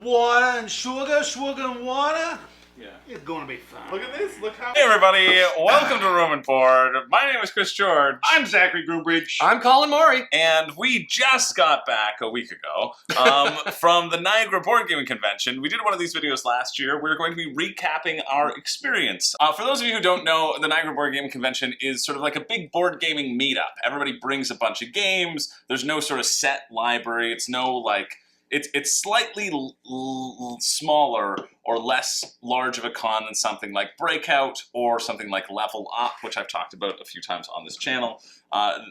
Water and sugar, sugar and water. Yeah. It's gonna be fun. Look at this. Look how. Hey everybody, welcome to Room and Board. My name is Chris George. I'm Zachary Groombridge. I'm Colin Maury. And we just got back a week ago from the Niagara Board Gaming Convention. We did one of these videos last year. We're going to be recapping our experience. For those of you who don't know, the Niagara Board Gaming Convention is sort of like a big board gaming meetup. Everybody brings a bunch of games. There's no sort of set library. It's no like... It's slightly smaller or less large of a con than something like Breakout or something like Level Up, which I've talked about a few times on this channel.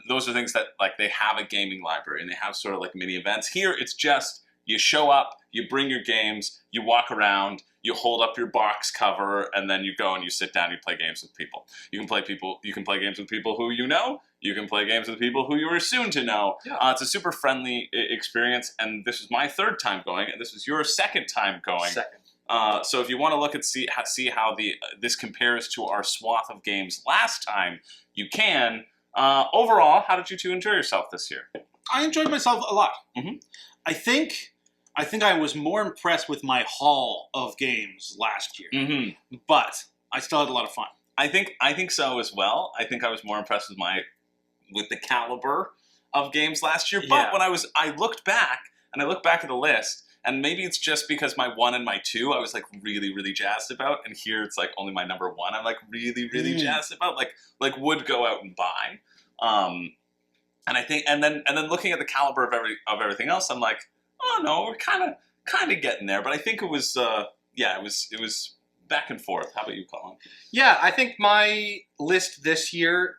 Those are things that like they have a gaming library and they have sort of like mini events. Here it's just you show up, you bring your games, you walk around, you hold up your box cover, and then you go and you sit down and you play games with people. You can play games with people who you know. You can play games with people who you are soon to know. Yeah. It's a super friendly experience, and this is my third time going, and this is your second time going. Second. So if you want to look at see how this compares to our swath of games last time, you can. Overall, how did you two enjoy yourself this year? I enjoyed myself a lot. Mm-hmm. I think I was more impressed with my haul of games last year, Mm-hmm. but I still had a lot of fun. I think so as well. I think I was more impressed with the caliber of games last year. But Yeah. when I looked back at the list, and maybe it's just because my 1 and my 2 I was like really, really jazzed about, and here it's like only my number 1 I'm like really, really jazzed about, like would go out and buy. And I think and then looking at the caliber of everything else, I'm like, oh no, we're kind of getting there. But I think it was it was back and forth. How about you, Colin? Yeah, I think my list this year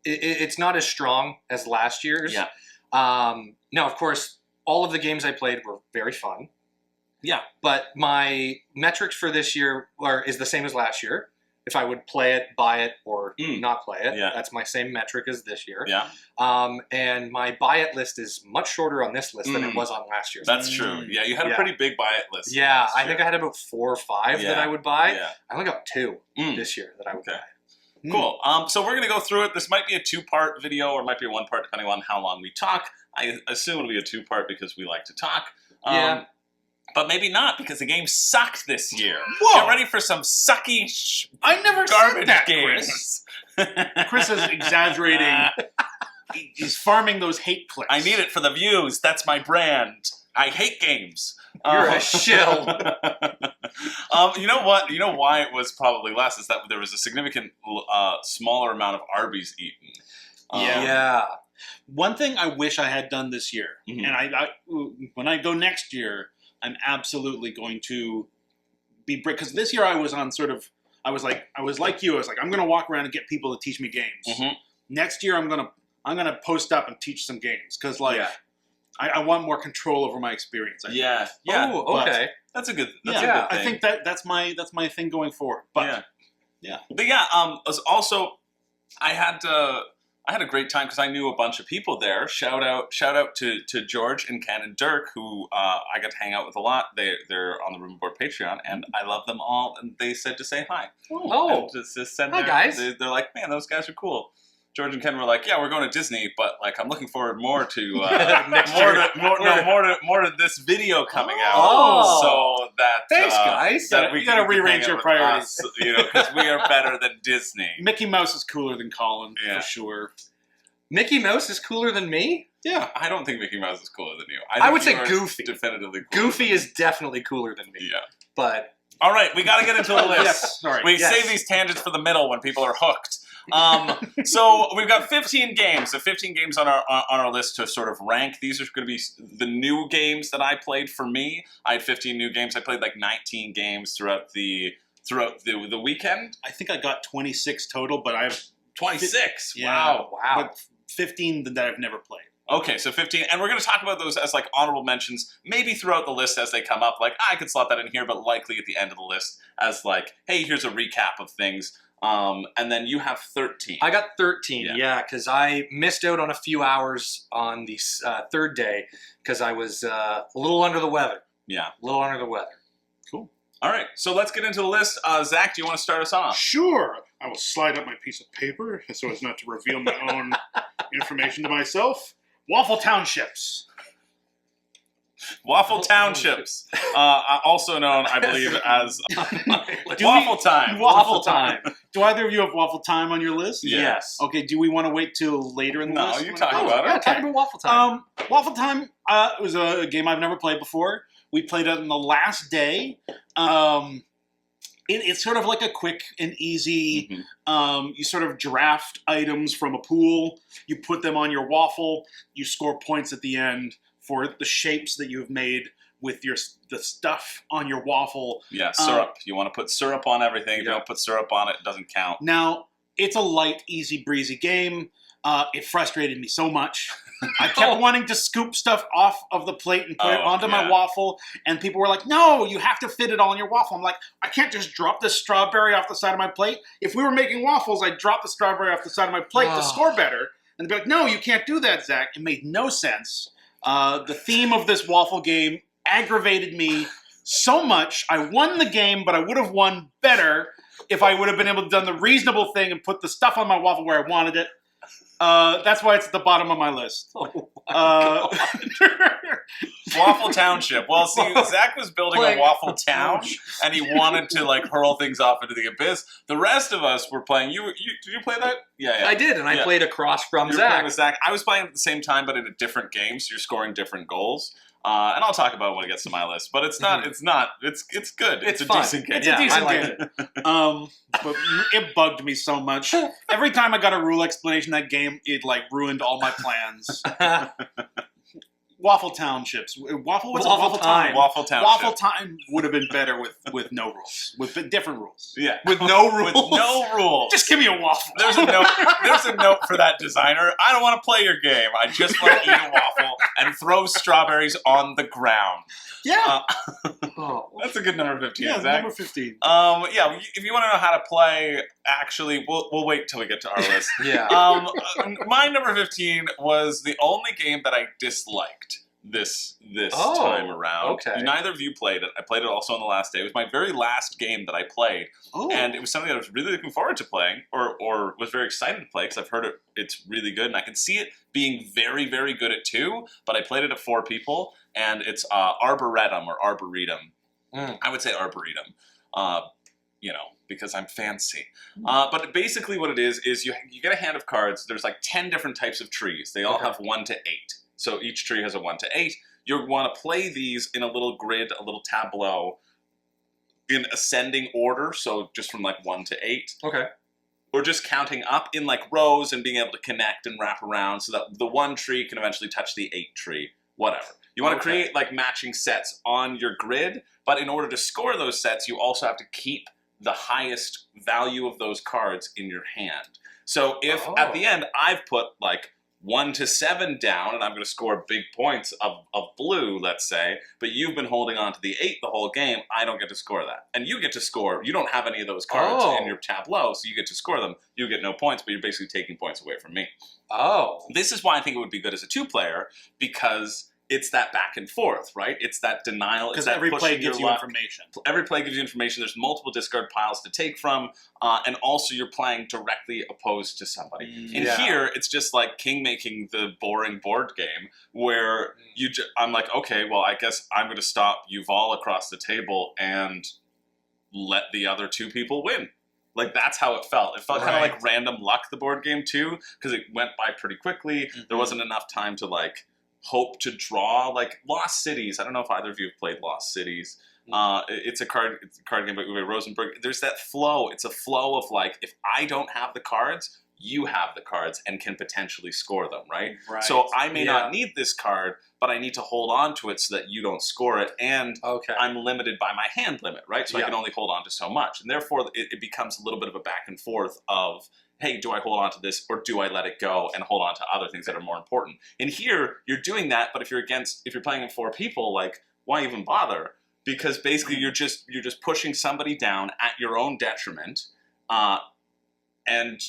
it's not as strong as last year's. Yeah. Now, of course, all of the games I played were very fun. Yeah. But my metrics for this year is the same as last year. If I would play it, buy it, or not play it, Yeah. that's my same metric as this year. Yeah. And my buy it list is much shorter on this list than it was on last year's. That's true. Yeah, you had a pretty big buy it list. Yeah, last I year. think I had about 4 or 5 that Yeah. I would buy. Yeah. I only got 2 this year that I would buy. Cool. So we're going to go through it. This might be a 2-part video or might be a 1-part depending on how long we talk. I assume it'll be a 2-part because we like to talk. Yeah. But maybe not because the game sucked this year. Whoa. Get ready for some sucky I never garbage said that, games. Chris is exaggerating. He's farming those hate clicks. I need it for the views. That's my brand. I hate games. You're a shill. You know what? You know why it was probably less is that there was a significant smaller amount of Arby's eaten. Yeah. One thing I wish I had done this year, Mhm. and I when I go next year, I'm absolutely going to be because this year I was like you. I was like, I'm going to walk around and get people to teach me games. Mhm. Next year, I'm gonna post up and teach some games because Yeah. I want more control over my experience. I think. Yeah. Yeah. Oh, okay. That's a good. Yeah, That's a good thing. I think that's my thing going forward. But But yeah, also I had a great time because I knew a bunch of people there. Shout out to George and Ken and Dirk, who I got to hang out with a lot. They're on the Room and Board Patreon, and I love them all. And they said to say hi. Oh, And just said hi, guys. They're like, man, those guys are cool. George and Ken were like, yeah, we're going to Disney, but like I'm looking forward more to more to this video coming out. Oh. So that Thanks, guys. that we You gotta can rearrange hang your out with priorities. us, because we are better than Disney. Mickey Mouse is cooler than Colin Yeah. for sure. Mickey Mouse is cooler than me? Yeah. I don't think Mickey Mouse is cooler than you. I would think say you are Goofy. Definitively cooler. Goofy is definitely cooler than me. Yeah. But All right, we got to get into the list. Yes. Sorry. We Yes. save these tangents for the middle when people are hooked. So we've got 15 games. So 15 games on our list to sort of rank. These are going to be the new games that I played for me. I had 15 new games. I played like 19 games throughout the weekend. I think I got 26 total, but I have 26. Yeah. Wow. but 15 that I've never played. Okay, so 15, and we're going to talk about those as like honorable mentions, maybe throughout the list as they come up. Like, I could slot that in here, but likely at the end of the list as like, hey, here's a recap of things. And then you have 13. I got 13, yeah, because I missed out on a few hours on the third day because I was a little under the weather. Yeah. A little under the weather. Cool. All right, so let's get into the list. Zach, do you want to start us off? Sure. I will slide up my piece of paper so as not to reveal my own information to myself. Waffle Townships. Waffle Townships, also known, I believe, as Do Waffle Time. Waffle time. Do either of you have Waffle Time on your list? Yeah. Yes. Okay, do we want to wait till later in the No, list? you when talk comes? about it. Yeah, talk about waffle time. Waffle Time was a game I've never played before. We played it on the last day. It's sort of like a quick and easy, you sort of draft items from a pool, you put them on your waffle, you score points at the end for the shapes that you have made with the stuff on your waffle. Yeah, syrup. You want to put syrup on everything. If you don't put syrup on it, it doesn't count. Now, it's a light, easy, breezy game. It frustrated me so much. I kept wanting to scoop stuff off of the plate and put it onto my waffle, and people were like, no, you have to fit it all in your waffle. I'm like, I can't just drop this strawberry off the side of my plate. If we were making waffles, I'd drop the strawberry off the side of my plate to score better. And they'd be like, no, you can't do that, Zach. It made no sense. The theme of this waffle game aggravated me so much. I won the game, but I would have won better if I would have been able to done the reasonable thing and put the stuff on my waffle where I wanted it. That's why it's at the bottom of my list. Waffle Township. Well, see, Zach was building a waffle town, and he wanted to like hurl things off into the abyss. The rest of us were playing. Did you play that? Yeah, I did, and I played across from You were playing Zach. with Zach. I was playing at the same time, but in a different game. So you're scoring different goals. And I'll talk about it when it gets to my list. But it's not. It's not. It's good. It's a fun. decent game. It's a decent I game. But it bugged me so much. Every time I got a rule explanation in that game, it like ruined all my plans. Waffle Townships. Waffle Time. Waffle Township. Waffle Time would have been better with no rules, with different rules. Yeah. With no rules. With no rules. Just give me a waffle. There's a note. There's a note for that designer. I don't want to play your game. I just want to eat a waffle and throw strawberries on the ground. Yeah. That's a good number 15. Yeah, Zach. number 15. Yeah. If you want to know how to play, actually, we'll wait till we get to our list. Yeah. My number 15 was the only game that I disliked this time around. Okay. Neither of you played it. I played it also on the last day. It was my very last game that I played. Oh. And it was something that I was really looking forward to playing, or was very excited to play, because I've heard it's really good, and I can see it being very, very good at 2, but I played it at 4 people, and it's Arboretum, or Arboretum. I would say Arboretum, because I'm fancy. But basically what it is you get a hand of cards. There's like 10 different types of trees. They all have 1 to 8. So each tree has a 1 to 8. You want to play these in a little grid, a little tableau, in ascending order, so just from like 1 to 8. Okay. Or just counting up in like rows and being able to connect and wrap around so that the 1 tree can eventually touch the 8 tree, whatever. You want to create like matching sets on your grid, but in order to score those sets, you also have to keep the highest value of those cards in your hand. So if at the end I've put like 1 to 7 down, and I'm going to score big points of blue, let's say, but you've been holding on to the 8 the whole game, I don't get to score that. And you get to score. You don't have any of those cards in your tableau, so you get to score them. You get no points, but you're basically taking points away from me. This is why I think it would be good as a 2-player, because it's that back and forth, right? It's that denial. Because every play gives you information. Every play gives you information. There's multiple discard piles to take from, and also you're playing directly opposed to somebody. Here, it's just like king making the boring board game, where I'm like, okay, well, I guess I'm going to stop Yuval across the table and let the other 2 people win. Like, that's how it felt. It felt kind of like random luck, the board game, too, because it went by pretty quickly. There wasn't enough time to, like, hope to draw. Like Lost Cities. I don't know if either of you have played Lost Cities. It's a card game by Uwe Rosenberg. There's that flow. It's a flow of like, if I don't have the cards, you have the cards and can potentially score them, right? So I may not need this card, but I need to hold on to it so that you don't score it, and I'm limited by my hand limit, right? So I can only hold on to so much, and therefore it becomes a little bit of a back and forth of, hey, do I hold on to this, or do I let it go and hold on to other things that are more important? And here, you're doing that, but if you're playing in 4 people, like, why even bother? Because basically you're just pushing somebody down at your own detriment, and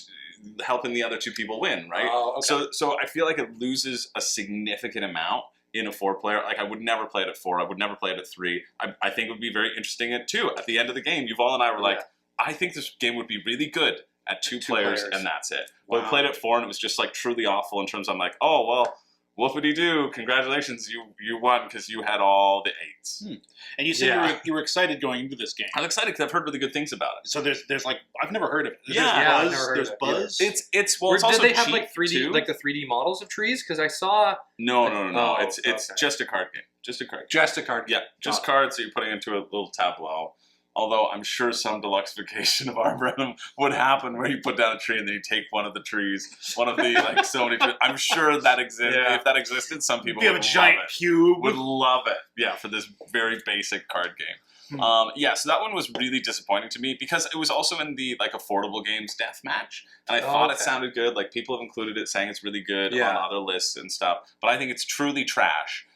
helping the other 2 people win, right? So I feel like it loses a significant amount in a 4-player. Like, I would never play it at 4. I would never play it at 3. I think it would be very interesting at 2. At the end of the game, Yuval and I were like, I think this game would be really good at 2 players, and that's it. But we played at 4, and it was just like truly awful in terms of, I'm like, oh, well, Wolfity doo, congratulations, you won because you had all the 8s. And you said you were excited going into this game. I'm excited because I've heard really good things about it. So there's like I've never heard of it. Yeah, There's I've never heard There's of it Buzz. either. It's also did they have cheap, like 3D, too. like the 3D models of trees? Because I saw No. Oh, It's okay. just a card game. Just a card game. just a card. Yeah, just cards that you're putting into a little tableau. Although I'm sure some deluxeification of Arboretum would happen where you put down a tree and then you take one of the trees, one of the like so many trees. I'm sure that exists. Yeah. If that existed, some people You have would a giant love it. cube. Would love it. Yeah, for this very basic card game. So that one was really disappointing to me because it was also in the like affordable games deathmatch, and I thought it sounded good. Like people have included it, saying it's really good on other lists and stuff. But I think it's truly trash.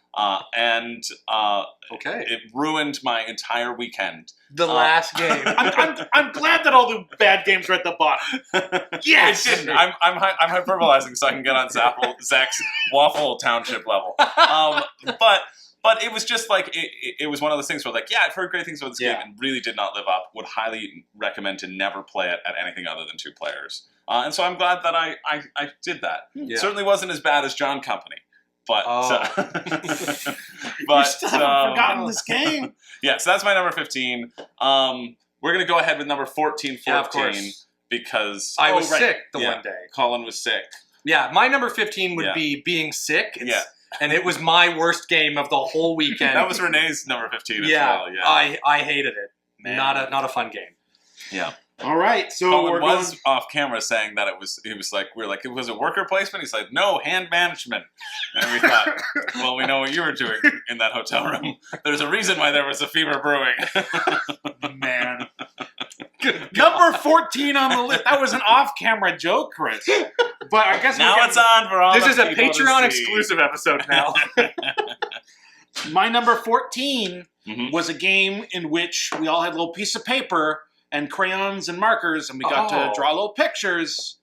It ruined my entire weekend. The last game. I'm glad that all the bad games are at the bottom. Yes! It didn't. I'm hyperbolizing so I can get on Zach's Waffle Township level. But it was just like, it was one of those things where like, yeah, I've heard great things about this game and really did not live up. Would highly recommend to never play it at anything other than 2 players. And so I'm glad that I did that. Yeah. Certainly wasn't as bad as John Company. But, You still haven't forgotten this game. Yeah, so that's my number 15. We're going to go ahead with number 14, of course. because I was sick the Yeah. one day. Colin was sick. Yeah, my number 15 would be being sick. Yeah. And it was my worst game of the whole weekend. That was Renee's number 15 as well. Yeah, I hated it. Man. Not a fun game. Yeah. All right, so Colin we're was going. off camera saying that we were like, it was a worker placement? He's like, no, hand management. And we thought, well, we know what you were doing in that hotel room. There's a reason why there was a fever brewing. Man. Number 14 on the list. That was an off-camera joke, Chris. But I guess Now it's on for all This the is a people to Patreon see. exclusive episode now. My number 14 was a game in which we all had a little piece of paper and crayons and markers, and we got to draw little pictures.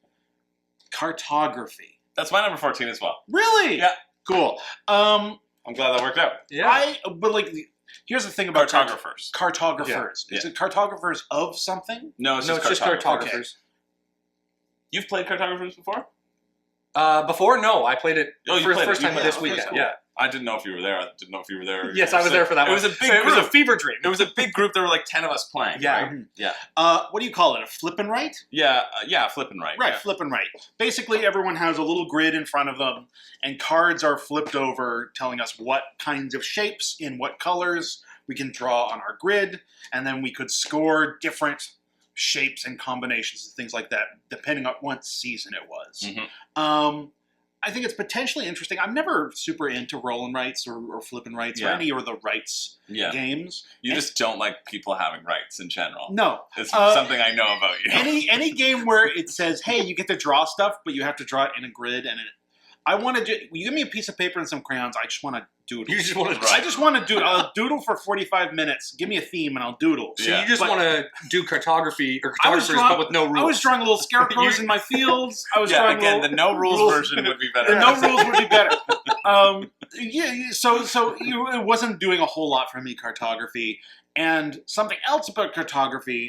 Cartography. That's my number 14 as well. Really? Yeah. Cool. I'm glad that worked out. Yeah. But like, here's the thing about Cartographers. Cartographers. Yeah. Is it cartographers of something? No, it's No, just it's just Cartographers. Cartographers. You've played Cartographers before? Before, no, I played it Oh, you for the played first it. You time played this it. weekend. Okay, cool. Yeah. I didn't know if you were there. I didn't know if you were there. Yes, I was there for that It one. was a big It was a group. fever dream. It was a big group. There were like 10 of us playing. Yeah. Right? Yeah. What do you call it? A flip and right? Yeah. Flip and right. Right, Yeah. flip and right. Basically, everyone has a little grid in front of them, and cards are flipped over telling us what kinds of shapes in what colors we can draw on our grid, and then we could score different shapes and combinations and things like that, depending on what season it was. Mhm. I think it's potentially interesting. I'm never super into roll and rights or flip and rights or Yeah. any of the rights games. You just don't like people having rights in general. No. It's something I know about you. Any game where it says, hey, you get to draw stuff, but you have to draw it in a grid, and I want to you give me a piece of paper and some crayons, I just want to doodle. You just want to. I just want to doodle. I'll doodle for 45 minutes. Give me a theme and I'll doodle. So you just want to do cartography or I was cartographers, drawing- but with no rules. I was drawing little scarecrows in my fields. I was drawing again, little, the no rules version would be better. The no rules would be better. It wasn't doing a whole lot for me, cartography. And something else about cartographers,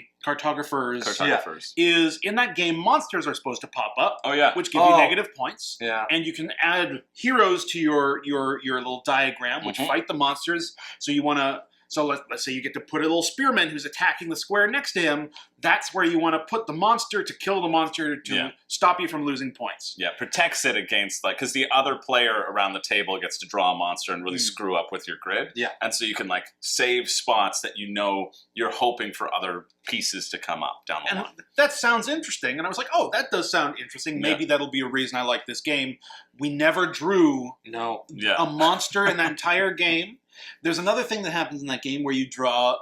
is in that game, monsters are supposed to pop up, Oh yeah. which give you negative points. Yeah. And you can add heroes to your little diagram, which fight the monsters. So you want to. So let's say you get to put a little spearman who's attacking the square next to him. That's where you want to put the monster to kill the monster to stop you from losing points. Yeah, protects it against because the other player around the table gets to draw a monster and really screw up with your grid. Yeah. And so you can save spots that you're hoping for other pieces to come up down the And line. that sounds interesting. And I was like, oh, that does sound interesting. Maybe that'll be a reason I like this game. We never drew a monster in that entire game. There's another thing that happens in that game where you draw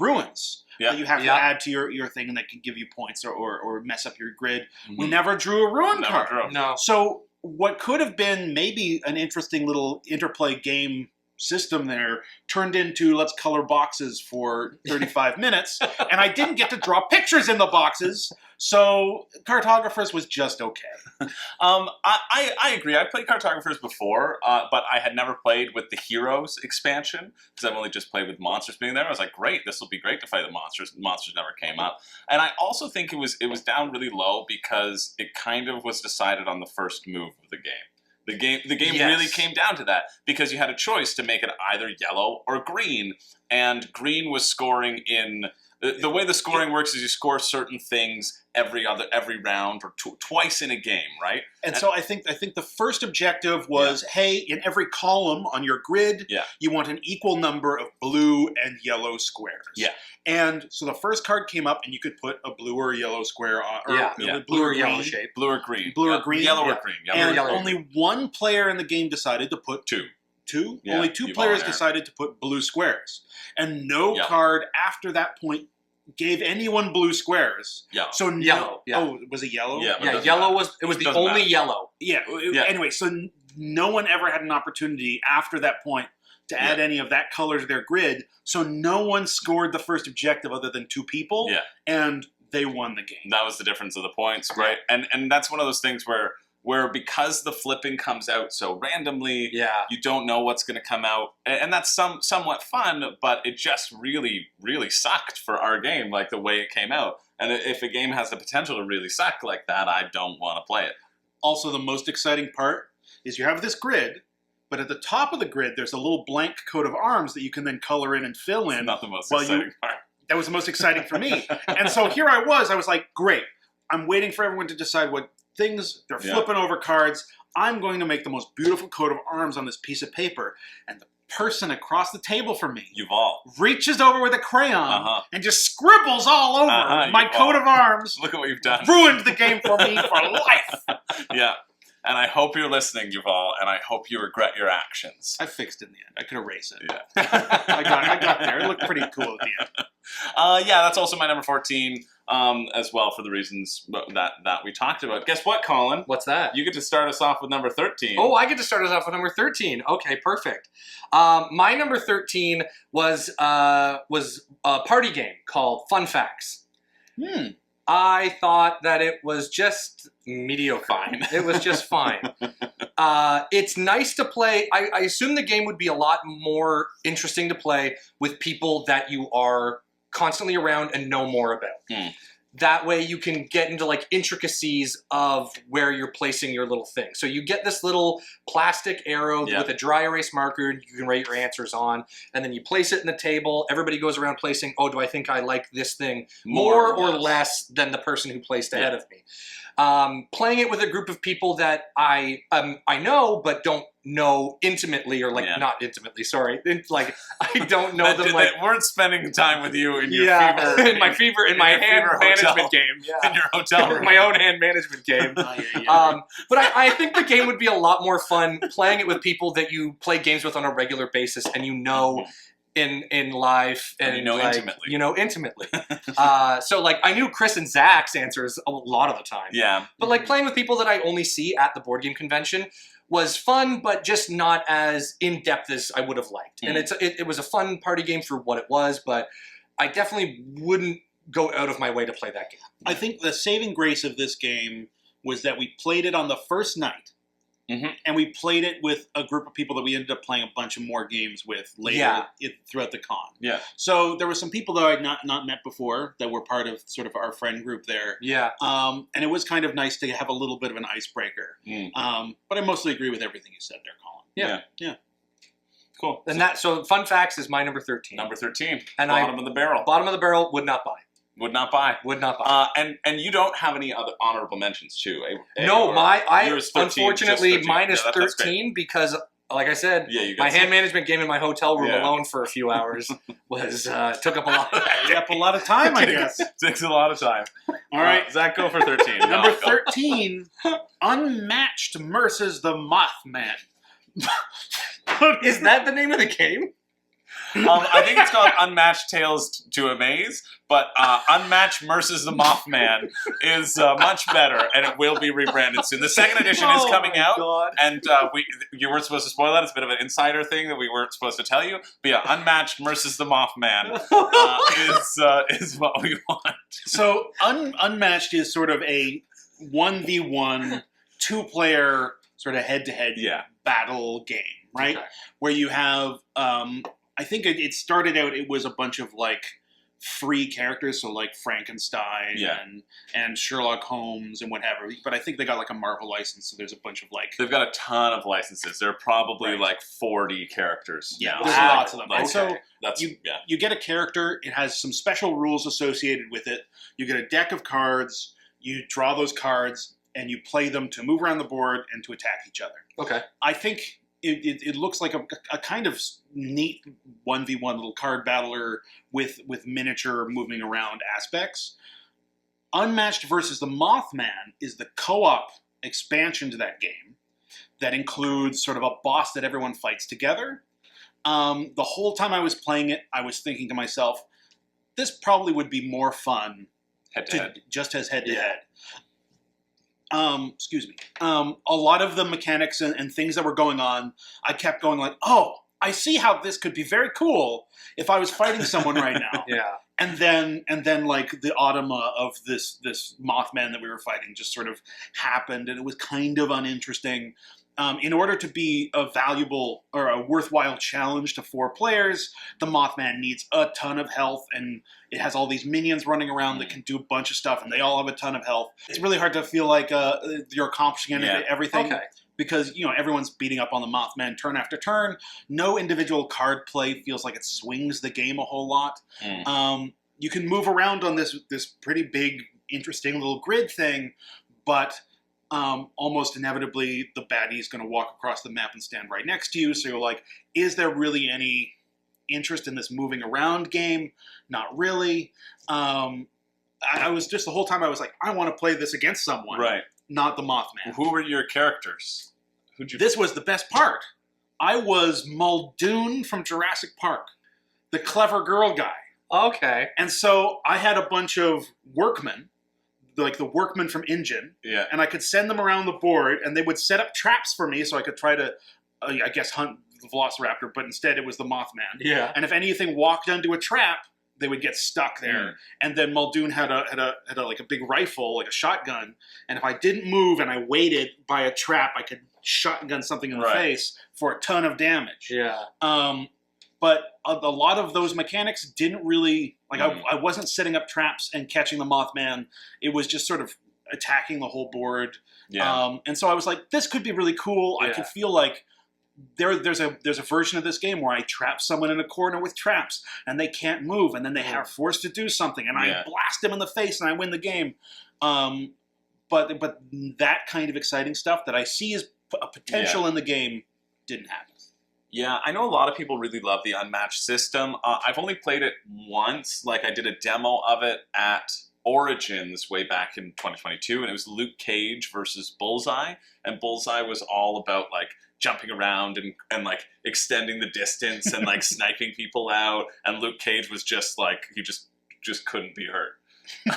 ruins that you have to add to your thing, and that can give you points or mess up your grid. We never drew a ruin card. No. So what could have been maybe an interesting little interplay game system there turned into let's color boxes for 35 minutes, and I didn't get to draw pictures in the boxes, so Cartographers was just okay. I agree. I played Cartographers before, but I had never played with the Heroes expansion because I've only just played with monsters being there. I was like, great, this will be great to fight the monsters. The monsters never came up. And I also think it was down really low because it kind of was decided on the first move of the game. The game Yes. really came down to that because you had a choice to make it either yellow or green, and green was scoring in the way the scoring works is you score certain things every round or twice in a game, right? And so I think the first objective was, hey, in every column on your grid, you want an equal number of blue and yellow squares. Yeah. And so the first card came up, and you could put a blue or yellow square on, or blue or yellow shape, blue or green, blue or green, yellow or green, and yellow or only one player in the game decided to put two. Yeah, only two players decided to put blue squares, and no card after that point gave anyone blue squares. Yellow. So yellow. Oh, was it yellow? Yeah, yellow was the only yellow. Yeah. Anyway, so no one ever had an opportunity after that point to add any of that color to their grid. So no one scored the first objective other than two people. Yeah. And they won the game. That was the difference of the points, right? And that's one of those things where because the flipping comes out so randomly, you don't know what's going to come out, and that's somewhat fun, but it just really, really sucked for our game, like the way it came out. And if a game has the potential to really suck like that, I don't want to play it. Also, the most exciting part is you have this grid, but at the top of the grid, there's a little blank coat of arms that you can then color in and fill in. It's not the most exciting part. That was the most exciting for me. And so here I was like, great. I'm waiting for everyone to decide what things, they're flipping over cards. I'm going to make the most beautiful coat of arms on this piece of paper. And the person across the table from me reaches over with a crayon and just scribbles all over my coat of arms. Look at what you've done. Ruined the game for me for life. Yeah. And I hope you're listening, Yuval, and I hope you regret your actions. I fixed it in the end. I could erase it. Yeah. I got there. It looked pretty cool at the end. Yeah, that's also my number 14, as well, for the reasons that we talked about. Guess what, Colin? What's that? You get to start us off with number 13. Oh, I get to start us off with number 13. Okay, perfect. My number 13 was a party game called Fun Facts. I thought that it was just mediocre. Fine. It was just fine. It's nice to play. I assume the game would be a lot more interesting to play with people that you are constantly around and know more about. That way you can get into like intricacies of where you're placing your little thing. So you get this little plastic arrow with a dry erase marker you can write your answers on, and then you place it in the table. Everybody goes around placing, oh, do I think I like this thing more or less than the person who placed ahead of me? Playing it with a group of people that I know but don't know intimately, or like not intimately. Sorry, like I don't know them. Like weren't spending time with you in your fever, in my hand management game, in your hotel room, my own hand management game. But I think the game would be a lot more fun playing it with people that you play games with on a regular basis, and you know. In life, and you know intimately. So like I knew Chris and Zach's answers a lot of the time. Yeah. But like playing with people that I only see at the board game convention was fun, but just not as in depth as I would have liked. And it was a fun party game for what it was, but I definitely wouldn't go out of my way to play that game. I think the saving grace of this game was that we played it on the first night. And we played it with a group of people that we ended up playing a bunch of more games with later throughout the con. Yeah. So there were some people that I'd not met before that were part of sort of our friend group there. Yeah. And it was kind of nice to have a little bit of an icebreaker. But I mostly agree with everything you said there, Colin. Yeah. Cool. And so Fun Facts is my number 13. Number 13. And bottom of the barrel. Bottom of the barrel, would not buy. Would not buy. Would not buy. And you don't have any other honorable mentions too. No, yours 13, unfortunately 13. mine is 13 because, like I said, my hand management game in my hotel room alone for a few hours was took up a lot of that. Took up a lot of time, I guess. Takes a lot of time. All right, Zach, go for 13. Number 13, Unmatched Mersus the MoffMam. Is that the name of the game? I think it's called Unmatched Tales to Amaze, but Unmatched Mersus the Mothman is much better, and it will be rebranded soon. The second edition is coming out, and you weren't supposed to spoil that. It's a bit of an insider thing that we weren't supposed to tell you. But yeah, Unmatched Mersus the Mothman is what we want. So Unmatched is sort of a 1v1, two-player sort of head-to-head battle game, right? Okay. Where you have... I think it started out, it was a bunch of like free characters, so like Frankenstein and Sherlock Holmes and whatever. But I think they got like a Marvel license, so there's a bunch of like... They've got a ton of licenses. There are probably like 40 characters. Yeah, now. there's lots of them. Like, and so that's, you get a character, it has some special rules associated with it. You get a deck of cards, you draw those cards, and you play them to move around the board and to attack each other. Okay. I think it looks like a kind of neat 1v1 little card battler with miniature moving around aspects. Unmatched versus the MoffMam is the co-op expansion to that game that includes sort of a boss that everyone fights together. The whole time I was playing it, I was thinking to myself, this probably would be more fun head-to-head. Just as head-to-head. Excuse me. A lot of the mechanics and things that were going on, I kept going like, oh, I see how this could be very cool if I was fighting someone right now. Yeah. And then like the automa of this Mothman that we were fighting just sort of happened, and it was kind of uninteresting. In order to be a valuable or a worthwhile challenge to 4 players, the Mothman needs a ton of health, and it has all these minions running around that can do a bunch of stuff, and they all have a ton of health. It's really hard to feel like you're accomplishing everything because everyone's beating up on the Mothman turn after turn. No individual card play feels like it swings the game a whole lot. You can move around on this pretty big, interesting little grid thing, but almost inevitably the baddie's going to walk across the map and stand right next to you. So you're like, is there really any interest in this moving around game? Not really. I was just the whole time I was like, I want to play this against someone, right? Not the Mothman. Who were your characters? This was the best part. I was Muldoon from Jurassic Park, the clever girl guy. Okay. And so I had a bunch of workmen, like the workmen from Engine, and I could send them around the board, and they would set up traps for me so I could try to, I guess, hunt the Velociraptor, but instead it was the Mothman. Yeah. And if anything walked onto a trap, they would get stuck there. And then Muldoon had a like a big rifle, like a shotgun, and if I didn't move and I waited by a trap, I could shotgun something in the face for a ton of damage. Yeah. But a lot of those mechanics didn't really, like, I wasn't setting up traps and catching the Mothman. It was just sort of attacking the whole board. Yeah. And so I was like, this could be really cool. I could feel like there's a version of this game where I trap someone in a corner with traps and they can't move, and then they are forced to do something, and I blast them in the face and I win the game. But that kind of exciting stuff that I see as a potential in the game didn't happen. Yeah, I know a lot of people really love the Unmatched system. I've only played it once. Like, I did a demo of it at Origins way back in 2022, and it was Luke Cage versus Bullseye. And Bullseye was all about, like, jumping around and like, extending the distance and, like, sniping people out. And Luke Cage was just, like, he just couldn't be hurt.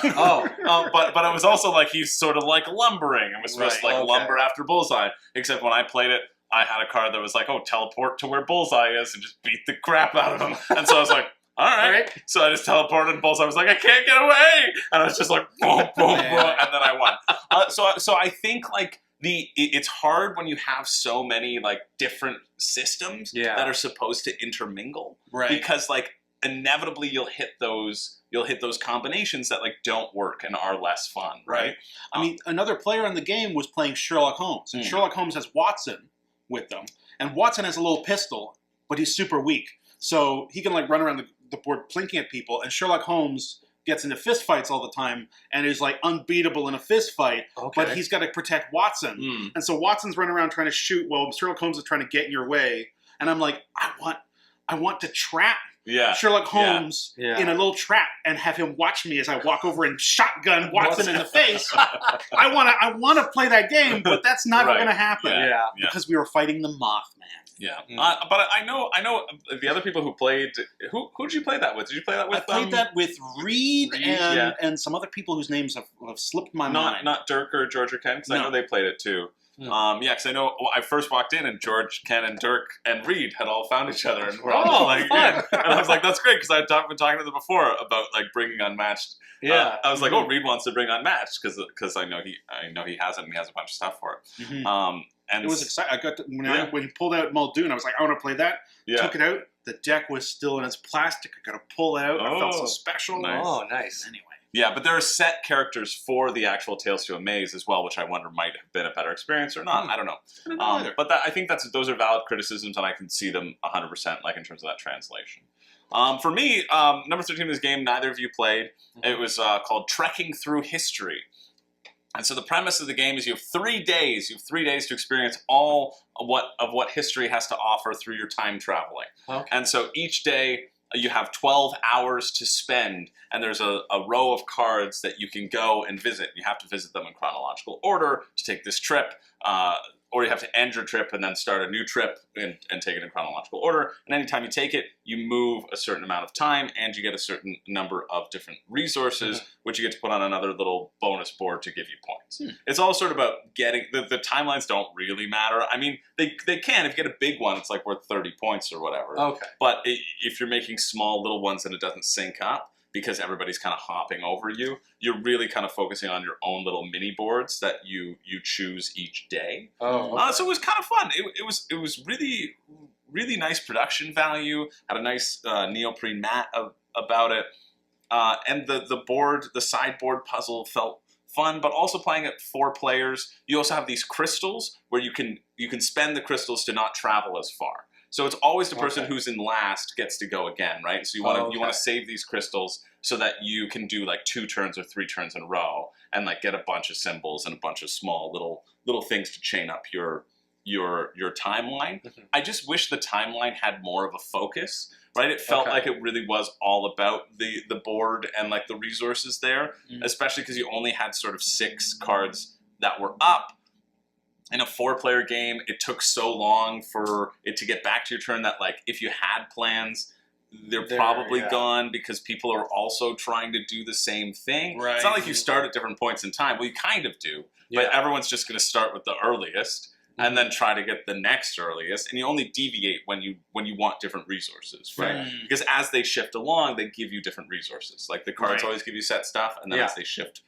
But it was also, like, he's sort of, like, lumbering. It was supposed to, like, lumber after Bullseye. Except when I played it, I had a card that was like, oh, teleport to where Bullseye is and just beat the crap out of him. And so I was like, all right. So I just teleported and Bullseye was like, I can't get away. And I was just like, boom, boom, boom. And then I won. So I think, like, it's hard when you have so many, like, different systems that are supposed to intermingle. Right. Because, like, inevitably you'll hit those combinations that, like, don't work and are less fun. Right. I mean, another player in the game was playing Sherlock Holmes. And Sherlock Holmes has Watson with them, and Watson has a little pistol, but he's super weak, so he can, like, run around the board plinking at people, and Sherlock Holmes gets into fist fights all the time and is, like, unbeatable in a fist fight, but he's got to protect Watson. And so Watson's running around trying to shoot while Sherlock Holmes is trying to get in your way, and I'm like, I want to trap Sherlock Holmes in a little trap and have him watch me as I walk over and shotgun Watson in the face. I want to play that game, but that's not going to happen because we were fighting the Mothman. Yeah, but I know the other people who played. Who did you play that with? Did you play that with? I played that with Reed and some other people whose names have slipped my mind. Not Dirk or George or Ken, because I know they played it too. Because I know I first walked in and George, Ken, and Dirk and Reed had all found each other, and we're all like, and I was like, that's great, because I'd been talking to them before about, like, bringing Unmatched. I was like, oh, Reed wants to bring Unmatched because I know he has it and he has a bunch of stuff for it. And It was exciting. I got to, when he pulled out Muldoon, I was like, I want to play that. Yeah. Took it out. The deck was still in its plastic. I got to pull it out. I felt so special. Nice. Oh, nice. Anyway. Yeah, but there are set characters for the actual Tales to Amaze as well, which I wonder might have been a better experience or not. I don't know. I don't know either. But I think those are valid criticisms, and I can see them 100%, like in terms of that translation. For me, number 13 is a game neither of you played. It was called Trekking Through History. And so the premise of the game is you have 3 days. You have 3 days to experience all of what history has to offer through your time traveling. Okay. And so each day you have 12 hours to spend, and there's a row of cards that you can go and visit. You have to visit them in chronological order to take this trip, or you have to end your trip and then start a new trip and take it in chronological order. And anytime you take it, you move a certain amount of time, and you get a certain number of different resources, which you get to put on another little bonus board to give you points. It's all sort of about getting, the timelines don't really matter. I mean, they can. If you get a big one, it's like worth 30 points or whatever. Okay. But if you're making small little ones and it doesn't sync up, because everybody's kind of hopping over you, you're really kind of focusing on your own little mini boards that you choose each day. Oh, okay. So it was kind of fun. It was really, really nice production value. Had a nice neoprene mat about it, and the sideboard puzzle felt fun. But also playing at 4 players, you also have these crystals where you can spend the crystals to not travel as far. So it's always the person who's in last gets to go again, right? So you want to save these crystals so that you can do like 2 turns or 3 turns in a row and like get a bunch of symbols and a bunch of small little things to chain up your timeline. I just wish the timeline had more of a focus, right? It felt like it really was all about the board and like the resources there, especially because you only had sort of 6 cards that were up. In a 4-player game, it took so long for it to get back to your turn that, like, if you had plans, they're probably gone because people are also trying to do the same thing. Right. It's not like you start at different points in time. Well, you kind of do, but everyone's just going to start with the earliest and then try to get the next earliest, and you only deviate when you want different resources, right? Because as they shift along, they give you different resources. Like the cards always give you set stuff, and then as they shift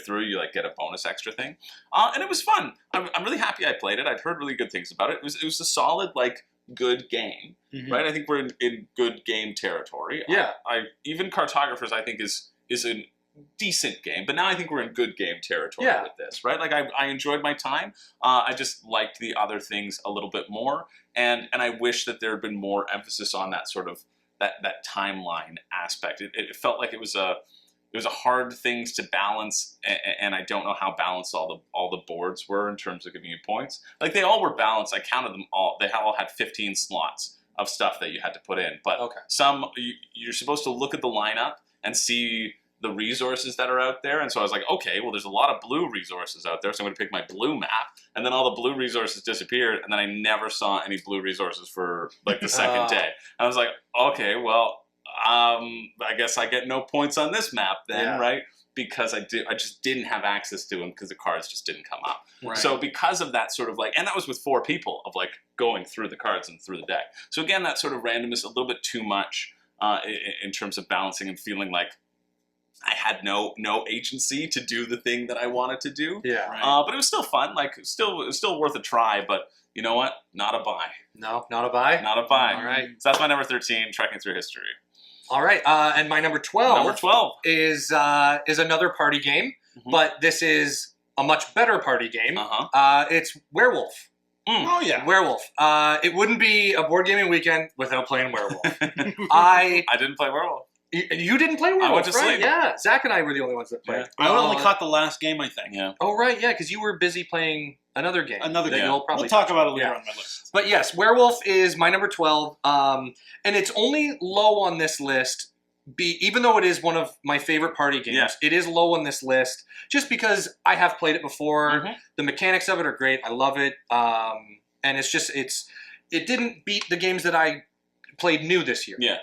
through, you like get a bonus extra thing, and it was fun. I'm really happy I played it. I'd heard really good things about it. It was a solid, like, good game, right? I think we're in good game territory. Yeah. I even Cartographers I think is a decent game, but now I think we're in good game territory with this, right? Like I enjoyed my time. I just liked the other things a little bit more, and I wish that there had been more emphasis on that sort of that timeline aspect. It felt like it was a hard things to balance, and I don't know how balanced all the boards were in terms of giving you points. Like they all were balanced. I counted them all. They all had 15 slots of stuff that you had to put in. But some you're supposed to look at the lineup and see the resources that are out there. And so I was like, okay, well, there's a lot of blue resources out there, so I'm going to pick my blue map. And then all the blue resources disappeared, and then I never saw any blue resources for like the second day. And I was like, okay, well, I guess I get no points on this map then, right? Because I just didn't have access to them because the cards just didn't come up. Right. So because of that sort of like, and that was with 4 people of like going through the cards and through the deck. So again, that sort of randomness a little bit too much in terms of balancing and feeling like I had no agency to do the thing that I wanted to do. Yeah. Right. But it was still fun. Like it was still worth a try. But you know what? Not a buy. No, not a buy. Not a buy. All right. So that's my number 13, Trekking Through History. All right, and my number 12. Number 12 is another party game, but this is a much better party game. It's Werewolf. Oh yeah, Werewolf. It wouldn't be a board gaming weekend without playing Werewolf. I didn't play Werewolf. You didn't play Werewolf, I went to sleep. Yeah, Zach and I were the only ones that played. I only caught the last game, I think. Yeah. Oh right, yeah, because you were busy playing another game. We'll talk about it later on my list. But yes, Werewolf is my number 12, and it's only low on this list. Even though it is one of my favorite party games, it is low on this list just because I have played it before. The mechanics of it are great. I love it, and it didn't beat the games that I played new this year. Yeah,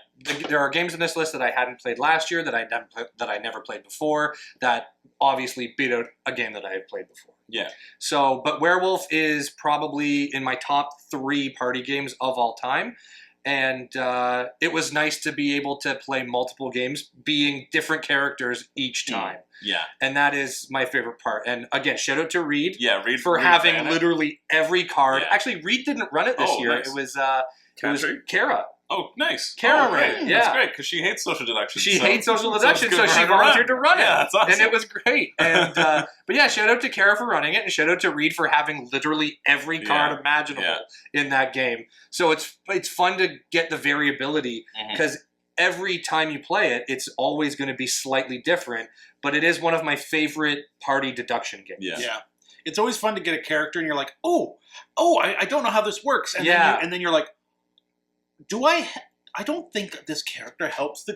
there are games in this list that I hadn't played last year that I never played before that obviously beat out a game that I had played before. Yeah. So, but Werewolf is probably in my top 3 party games of all time. And it was nice to be able to play multiple games, being different characters each time. Yeah. And that is my favorite part. And again, shout out to Reed. Yeah, Reed for having literally every card. Yeah. Actually, Reed didn't run it this year. Nice. It was Kara. Oh, nice. Kara ran ran it. Yeah. That's great, because she hates social deduction. She hates social deduction, it's so good for she her to run. volunteered to run it. Yeah, that's awesome. And it was great. And but yeah, shout out to Kara for running it, and shout out to Reed for having literally every card imaginable in that game. So it's fun to get the variability, because every time you play it, it's always going to be slightly different. But it is one of my favorite party deduction games. Yeah. It's always fun to get a character, and you're like, I don't know how this works. And then you're like, I don't think this character helps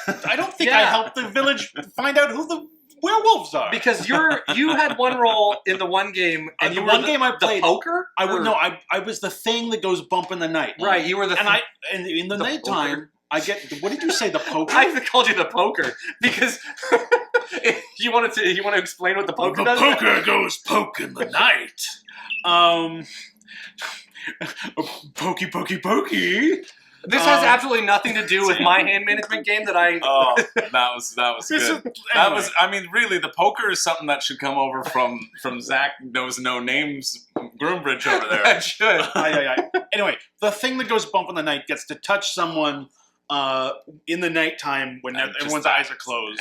I don't think I helped the village find out who the werewolves are. Because you had one role in the one game, and the you one were game I played, the poker? I was the thing that goes bump in the night. Right, you were the and in the nighttime, I get, what did you say, the poker? I called you the poker because you want to explain what the poker does? The poker goes poke in the night. Pokey, pokey, pokey. This has absolutely nothing to do with my hand management game that I... Oh, that was good. That was, I mean, really, the poker is something that should come over from Zach Knows No Names Groombridge over there. That should. Anyway, the thing that goes bump in the night gets to touch someone in the nighttime when everyone's eyes are closed.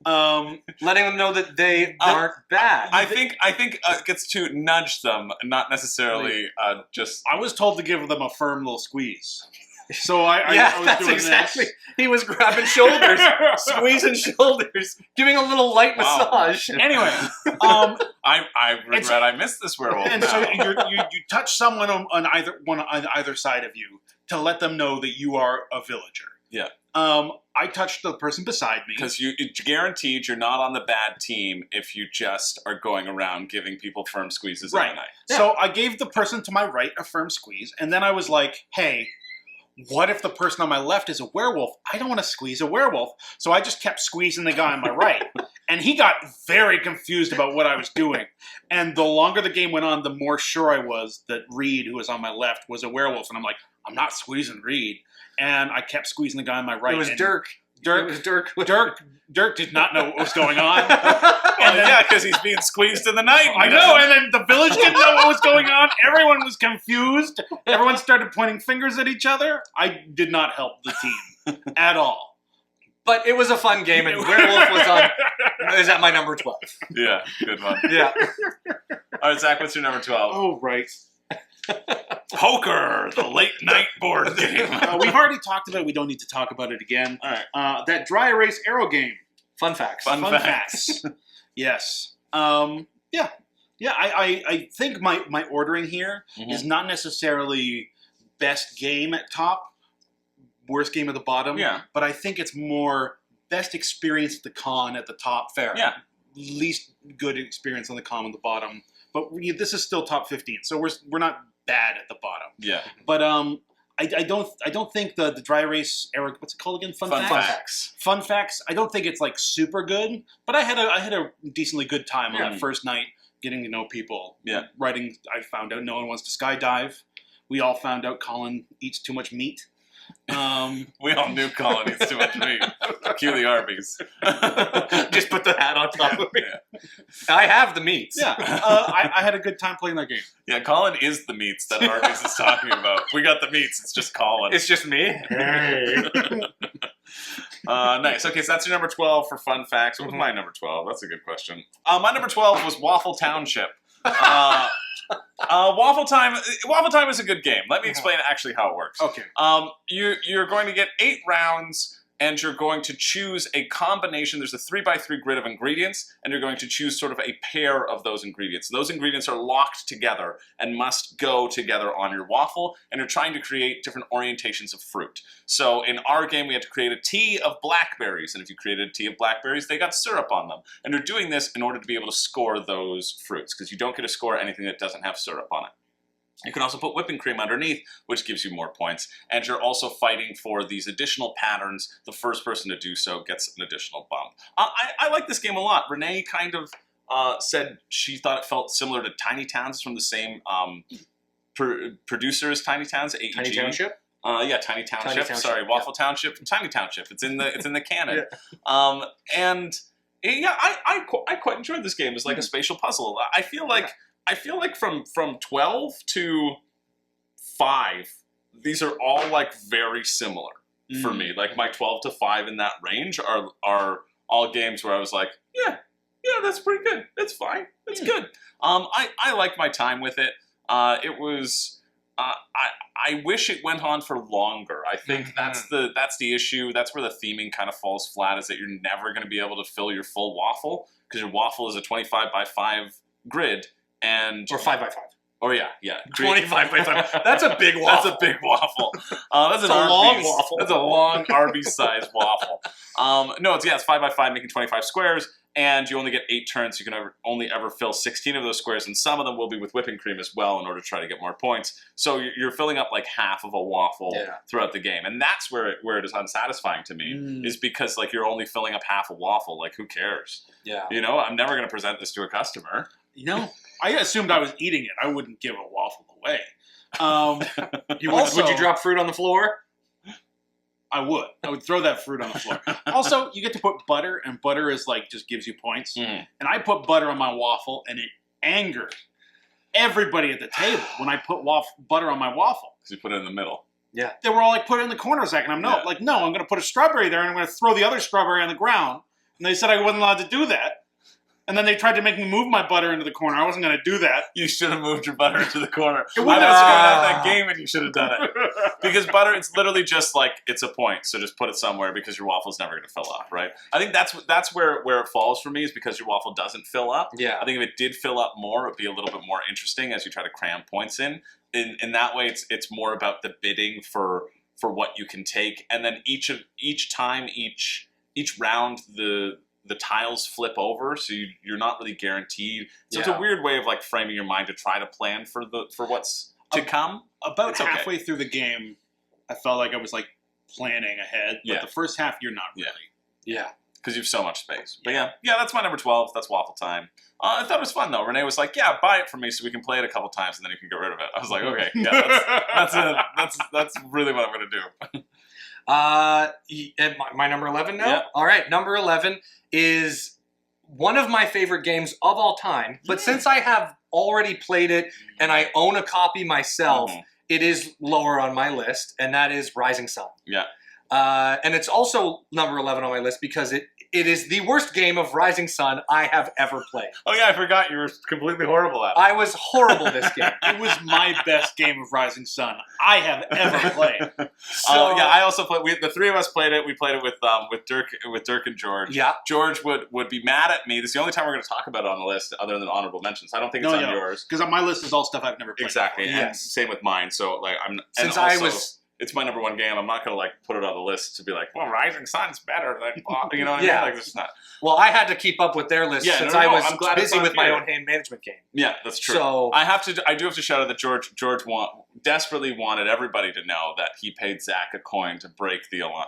Letting them know that they aren't bad. I think it gets to nudge them, not necessarily just... I was told to give them a firm little squeeze. So I was doing exactly. this. He was grabbing shoulders, squeezing shoulders, giving a little light massage. Anyway, I regret I missed this werewolf. And so you touch someone on either side of you to let them know that you are a villager. Yeah. I touched the person beside me because it's guaranteed you're not on the bad team if you just are going around giving people firm squeezes in the night. Yeah. So I gave the person to my right a firm squeeze, and then I was like, hey, what if the person on my left is a werewolf? I don't want to squeeze a werewolf. So I just kept squeezing the guy on my right. And he got very confused about what I was doing. And the longer the game went on, the more sure I was that Reed, who was on my left, was a werewolf. And I'm like, I'm not squeezing Reed. And I kept squeezing the guy on my right. It was Dirk. It was Dirk. Dirk did not know what was going on. Because he's being squeezed in the night. I know, and then the village didn't know what was going on. Everyone was confused. Everyone started pointing fingers at each other. I did not help the team at all. But it was a fun game, and Werewolf was at my number 12. Yeah, good one. Yeah. All right, Zach, what's your number 12? Oh, right. Poker, the late night board game. We've already talked about it. We don't need to talk about it again. All right. That dry erase arrow game. Fun facts. Fun facts. Yes. Yeah. I think my ordering here is not necessarily best game at top, worst game at the bottom. Yeah. But I think it's more best experience at the con at the top. Fair. Yeah. Least good experience on the con at the bottom. But this is still top 15, so we're not bad at the bottom. Yeah. But I don't think the dry erase arrow, what's it called again? Fun facts. Fun facts. I don't think it's like super good, but I had a decently good time on that first night getting to know people. Yeah. Writing. I found out no one wants to skydive. We all found out Colin eats too much meat. We all knew Colin eats too much meat. Cue the Arby's. Just put the hat on top of me. Yeah. I have the meats. Yeah. I had a good time playing that game. Yeah, Colin is the meats that Arby's is talking about. We got the meats. It's just Colin. It's just me. Hey. Nice. Okay, so that's your number 12 for fun facts. What was my number 12? That's a good question. My number 12 was Waffle Township. Waffle Time is a good game. Let me explain actually how it works. Okay. You're going to get 8 rounds, and you're going to choose a combination. There's a 3x3 grid of ingredients, and you're going to choose sort of a pair of those ingredients. Those ingredients are locked together and must go together on your waffle, and you're trying to create different orientations of fruit. So in our game, we had to create a tea of blackberries, and if you created a tea of blackberries, they got syrup on them. And you're doing this in order to be able to score those fruits, because you don't get to score anything that doesn't have syrup on it. You can also put whipping cream underneath, which gives you more points. And you're also fighting for these additional patterns. The first person to do so gets an additional bump. I like this game a lot. Renee kind of said she thought it felt similar to Tiny Towns from the same producer as Tiny Towns, AEG. Tiny Township? Tiny Township. Sorry, Waffle Township from Tiny Township. It's in the canon. And I quite enjoyed this game. It's like a spatial puzzle. I feel like from 12 to 5, these are all like very similar for me. Like my 12 to 5 in that range are all games where I was like, yeah, that's pretty good. It's fine. It's good. I liked my time with it. It was. I wish it went on for longer. I think that's the issue. That's where the theming kind of falls flat, is that you're never going to be able to fill your full waffle, because your waffle is a 25 by 5 grid, or 5 by 5. Or yeah. 25 by 5. That's a big waffle. That's a big waffle. That's a long waffle. That's a long Arby's-sized waffle. It's 5 by 5, making 25 squares. And you only get 8 turns. You can only ever fill 16 of those squares, and some of them will be with whipping cream as well in order to try to get more points. So you're filling up like half of a waffle throughout the game, and that's where it is unsatisfying to me. Is because like you're only filling up half a waffle. Like, who cares? Yeah. I'm never going to present this to a customer. I assumed I was eating it. I wouldn't give a waffle away. Would you drop fruit on the floor? I would throw that fruit on the floor. Also, you get to put butter, and butter is like, just gives you points. And I put butter on my waffle, and it angered everybody at the table when I put butter on my waffle. Because you put it in the middle. Yeah. They were all like, put it in the corner, Zach. And I'm no, I'm going to put a strawberry there, and I'm going to throw the other strawberry on the ground. And they said I wasn't allowed to do that. And then they tried to make me move my butter into the corner. I wasn't going to do that. You should have moved your butter into the corner. I was going out that game, and you should have done it. Because butter, it's literally just like, it's a point. So just put it somewhere, because your waffle's never going to fill up, right? I think that's where it falls for me, is because your waffle doesn't fill up. Yeah. I think if it did fill up more, it would be a little bit more interesting as you try to cram points in. In that way, it's more about the bidding for what you can take. And then each round, the tiles flip over, so you're not really guaranteed. So it's a weird way of like framing your mind to try to plan for what's to come. About halfway through the game, I felt like I was like planning ahead. But the first half, you're not really. Yeah, because you have so much space. But yeah, that's my number 12. That's Waffle Time. I thought it was fun though. Renee was like, "Yeah, buy it for me so we can play it a couple times and then you can get rid of it." I was like, "Okay, that's really what I'm gonna do." My number 11 now? Yep. All right, number 11 is one of my favorite games of all time. But since I have already played it and I own a copy myself, it is lower on my list, and that is Rising Sun. Yeah. And it's also number 11 on my list because it is the worst game of Rising Sun I have ever played. Oh yeah, I forgot you were completely horrible at it. I was horrible this game. It was my best game of Rising Sun I have ever played. I also played. The three of us played it. We played it with Dirk and George. Yeah. George would be mad at me. This is the only time we're going to talk about it on the list, other than honorable mentions. I don't think it's on yours, because my list is all stuff I've never played. Exactly. Before. And same with mine. So like it's my number 1 game. I'm not going to like put it on the list to be like, well, Rising Sun's better than, you know what I mean? Like, it's not. Well, I had to keep up with their list since I was busy with my own hand management game. Yeah, that's true. So I do have to shout out that George desperately wanted everybody to know that he paid Zach a coin to break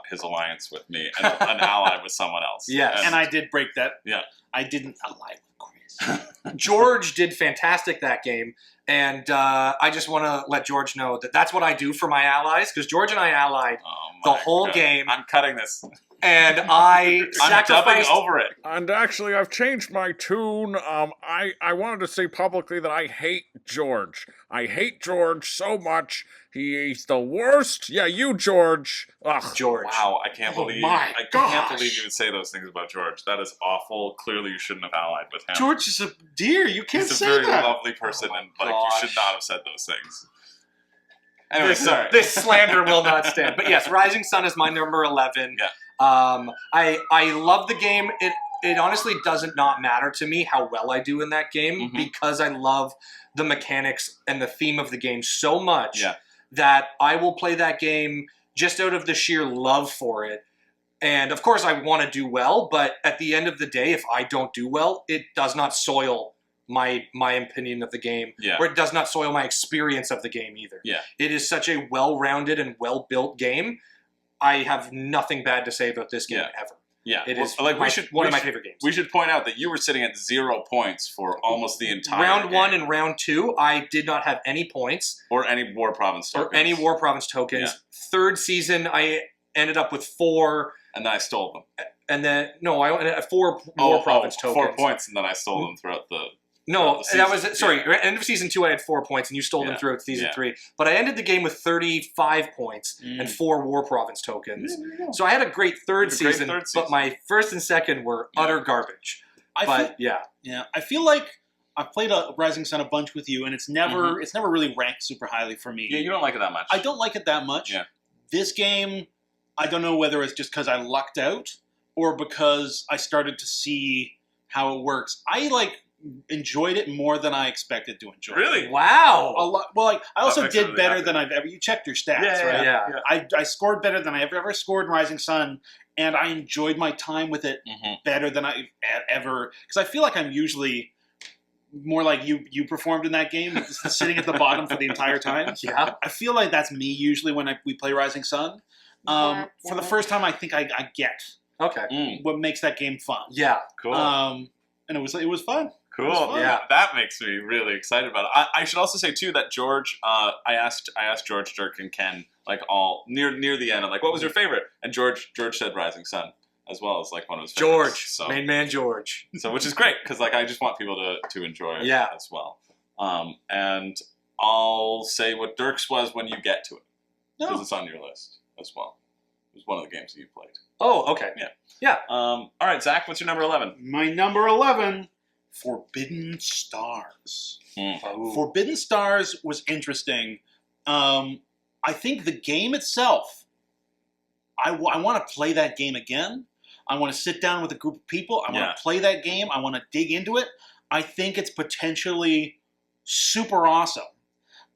his alliance with me and an ally with someone else. Yeah, and I did break that. Yeah, I didn't ally with Chris. George did fantastic that game. And I just want to let George know that that's what I do for my allies, because George and I allied the whole game. I'm cutting this. And I'm dubbing over it. And actually, I've changed my tune. I wanted to say publicly that I hate George. I hate George so much. He's the worst. Yeah, you, George. Ugh. George. Wow, I can't believe you would say those things about George. That is awful. Clearly, you shouldn't have allied with him. George is a dear. You can't say that. He's a very lovely person, and you should not have said those things. Anyway, sorry. This slander will not stand. But yes, Rising Sun is my number 11. Yeah. I love the game. It honestly doesn't not matter to me how well I do in that game, because I love the mechanics and the theme of the game so much that I will play that game just out of the sheer love for it. And of course I want to do well, but at the end of the day, if I don't do well, it does not soil my opinion of the game, or it does not soil my experience of the game either. Yeah. It is such a well-rounded and well-built game. I have nothing bad to say about this game ever. Yeah, It is like one of my favorite games. We should point out that you were sitting at 0 points for almost the entire Round game. 1 and round 2, I did not have any points or any War Province tokens. or any War Province tokens. Yeah. 3rd season, I ended up with 4, and then I stole them. and then I ended at 4 War Province tokens. 4 points, and then I stole them throughout the. No, the that was season. sorry. End of season 2, I had 4 points, and you stole them throughout season 3. But I ended the game with 35 points and 4 War Province tokens. Yeah, So I had a great third season, third season. but my first and second were utter garbage. I feel like I've played a Rising Sun a bunch with you, and it's never really ranked super highly for me. Yeah, you don't like it that much. I don't like it that much. Yeah. This game, I don't know whether it's just because I lucked out or because I started to see how it works. I enjoyed it more than I expected to enjoy. Really? Wow. A lot. Well, I also makes me did really better happy. than I've ever. You checked your stats, Yeah, right? Yeah. I scored better than I've ever scored in Rising Sun, and I enjoyed my time with it better than I've ever. Because I feel like I'm usually more like you performed in that game, sitting at the bottom for the entire time. Yeah. I feel like that's me usually when we play Rising Sun. For the first time, I think I get Okay. what makes that game fun. Yeah. Cool. And it was fun. Cool. fun. Yeah. That makes me really excited about it. I should also say too that George, I asked George, Dirk, and Ken all near the end. I'm like, what was your favorite? And George said Rising Sun as well as one of his favorites. George. So, Main man George. so which is great because I just want people to enjoy it as well. And I'll say what Dirk's was when you get to it because it's on your list as well. It was one of the games that you played. Oh, okay. Yeah. All right, Zach, what's your number 11? My number 11, Forbidden Stars. Forbidden Stars was interesting. I think the game itself, I want to play that game again. I want to sit down with a group of people. I want to play that game. I want to dig into it. I think it's potentially super awesome.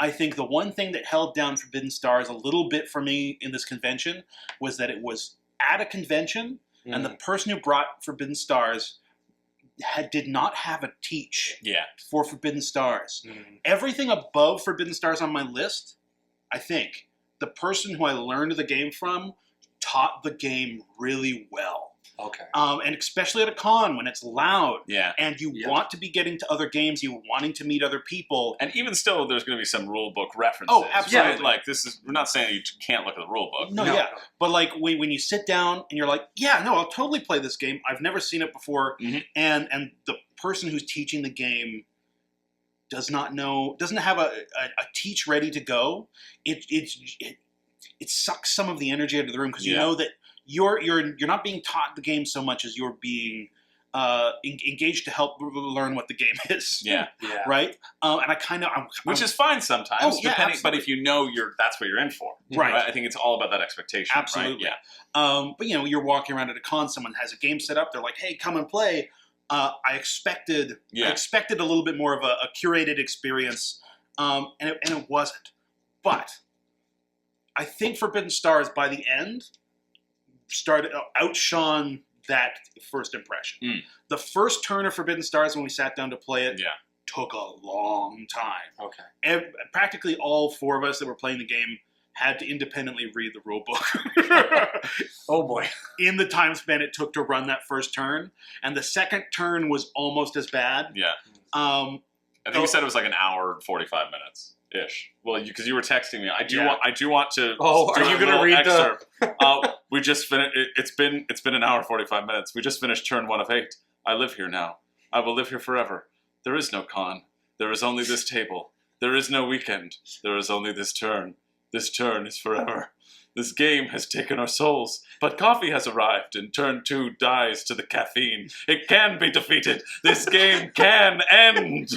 I think the one thing that held down Forbidden Stars a little bit for me in this convention was that it was at a convention, and the person who brought Forbidden Stars did not have a teach for Forbidden Stars. Everything above Forbidden Stars on my list, I think, the person who I learned the game from taught the game really well. Okay. And especially at a con when it's loud. Yeah. And you want to be getting to other games, you wanting to meet other people. And even still, there's going to be some rule book references. Oh, absolutely. Right? Like, we're not saying you can't look at the rule book. No. But when you sit down and you're like, I'll totally play this game. I've never seen it before. And the person who's teaching the game doesn't have a teach ready to go. It sucks some of the energy out of the room because you know that you're not being taught the game so much as you're being engaged to help learn what the game is. Yeah. Right? And I kind of... Which is fine sometimes, but if you know that's what you're in for. Right. I think it's all about that expectation. Absolutely. Right? Yeah. But you're walking around at a con, someone has a game set up, they're like, hey, come and play. I expected a little bit more of a curated experience, and it wasn't. But I think Forbidden Stars, by the end, outshone that first impression. The first turn of Forbidden Stars when we sat down to play it took a long time. Okay. Practically all 4 of us that were playing the game had to independently read the rule book. Oh boy. In the time span it took to run that first turn. And the second turn was almost as bad. Yeah. I think you said it was an hour and 45 minutes. Ish. Well, because you were texting me, I do want to. Oh, are you going to read excerpt. We just finished. It's been an hour 45 minutes. We just finished turn 1 of 8. I live here now. I will live here forever. There is no con. There is only this table. There is no weekend. There is only this turn. This turn is forever. This game has taken our souls, but coffee has arrived, and turn 2 dies to the caffeine. It can be defeated. This game can end.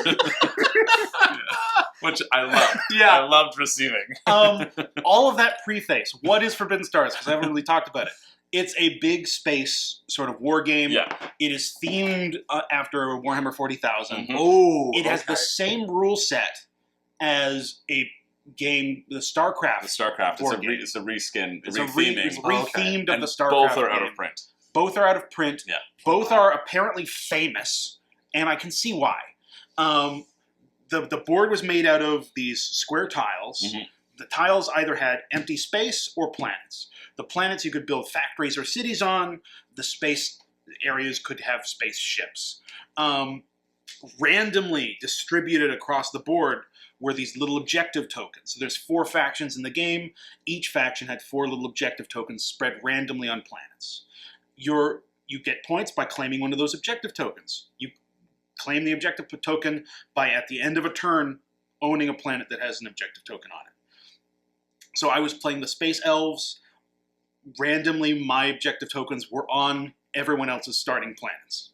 Which I loved. I loved receiving. All of that preface. What is Forbidden Stars? Because I haven't really talked about it. It's a big space sort of war game. Yeah. It is themed after Warhammer 40,000. Oh, it has the same rule set as a game, the StarCraft. It's a reskin. It's rethemed of the StarCraft. Both are out of print. Both are out of print. Yeah. Both are apparently famous, and I can see why. The board was made out of these square tiles. The tiles either had empty space or planets. The planets you could build factories or cities on. The space areas could have spaceships. Randomly distributed across the board were these little objective tokens. So there's 4 factions in the game. Each faction had 4 little objective tokens spread randomly on planets. You get points by claiming one of those objective tokens. You claim the objective token by, at the end of a turn, owning a planet that has an objective token on it. So I was playing the Space Elves. Randomly, my objective tokens were on everyone else's starting planets.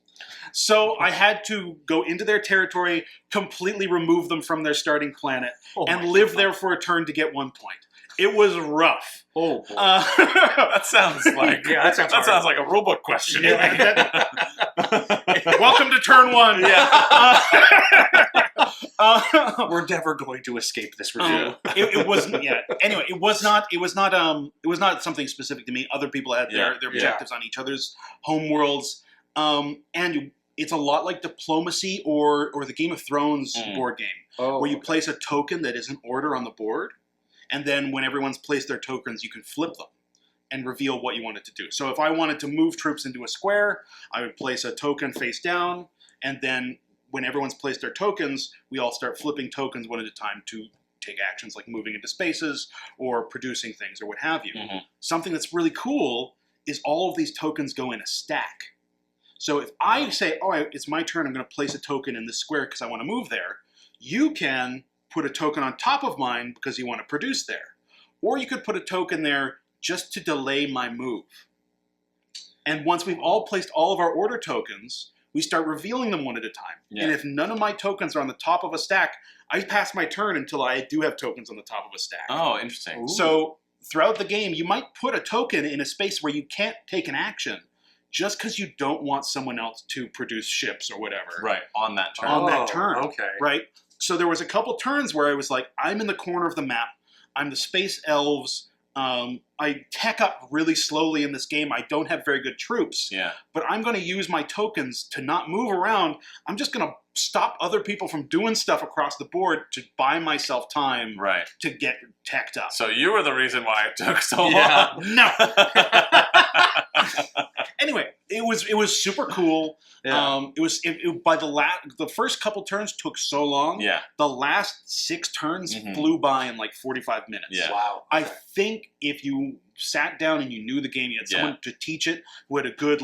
So I had to go into their territory, completely remove them from their starting planet, and live there for a turn to get 1 point. It was rough. Oh, boy. That sounds like that sounds like a rulebook question. Welcome to turn 1. Yeah. We're never going to escape this review. It wasn't yet. Anyway, it was not something specific to me. Other people had their objectives on each other's home worlds. And it's a lot like Diplomacy or the Game of Thrones board game, where you place a token that is in order on the board, and then when everyone's placed their tokens, you can flip them and reveal what you want it to do. So if I wanted to move troops into a square, I would place a token face down, and then when everyone's placed their tokens, we all start flipping tokens one at a time to take actions like moving into spaces or producing things or what have you. Something that's really cool is all of these tokens go in a stack. So if I say, it's my turn, I'm going to place a token in this square because I want to move there, you can put a token on top of mine because you want to produce there. Or you could put a token there just to delay my move. And once we've all placed all of our order tokens, we start revealing them one at a time. Yeah. And if none of my tokens are on the top of a stack, I pass my turn until I do have tokens on the top of a stack. Oh, interesting. Ooh. So throughout the game, you might put a token in a space where you can't take an action just because you don't want someone else to produce ships or whatever. Right, on that turn. On that turn. Okay. Right? So there was a couple turns where I was like, I'm in the corner of the map. I'm the Space Elves. I tech up really slowly in this game. I don't have very good troops. Yeah. But I'm going to use my tokens to not move around. I'm just going to stop other people from doing stuff across the board to buy myself time Right. to get teched up. So you were the reason why it took so Yeah. long. No. Anyway, it was super cool. Yeah. By the first couple turns took so long. Yeah. The last 6 turns Mhm. flew by in like 45 minutes. Yeah. Wow. I think if you sat down and you knew the game, you had someone to teach it who had a good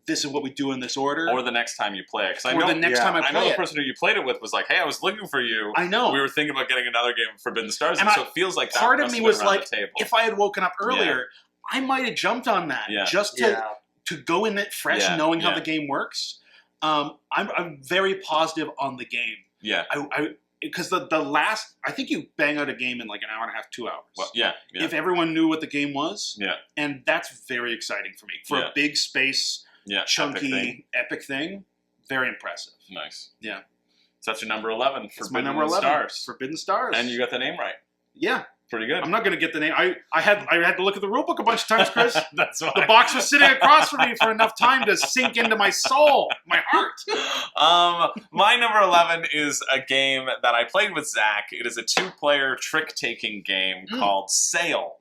this is what we do in this order. Or the next time you play it. Because I Or know the next time I I know play the it. person who you played it with was like, hey, I was looking for you. I know. We were thinking about getting another game of Forbidden Stars, and And so it feels like that part of must me have was been around like, the table. if I had woken up earlier, I might have jumped on that just to go in it fresh, Yeah, knowing how yeah. the game works. I'm very positive on the game. Yeah. Because the last, I think you bang out a game in like an hour and a half, 2 hours. Well, yeah. If everyone knew what the game was. Yeah. And that's very exciting for me. For Yeah. a big space, chunky, epic epic thing, very impressive. thing. Nice. Yeah. So that's your number 11. That's my Forbidden number 11. Stars. Forbidden Stars. And you got the name right. Yeah. Pretty good. I'm not going to get the name. I had to look at the rulebook a bunch of times, Chris. That's why. The box was sitting across from me for enough time to sink into my soul, my heart. My number 11 is a game that I played with Zach. It is a 2-player trick-taking game called Sail.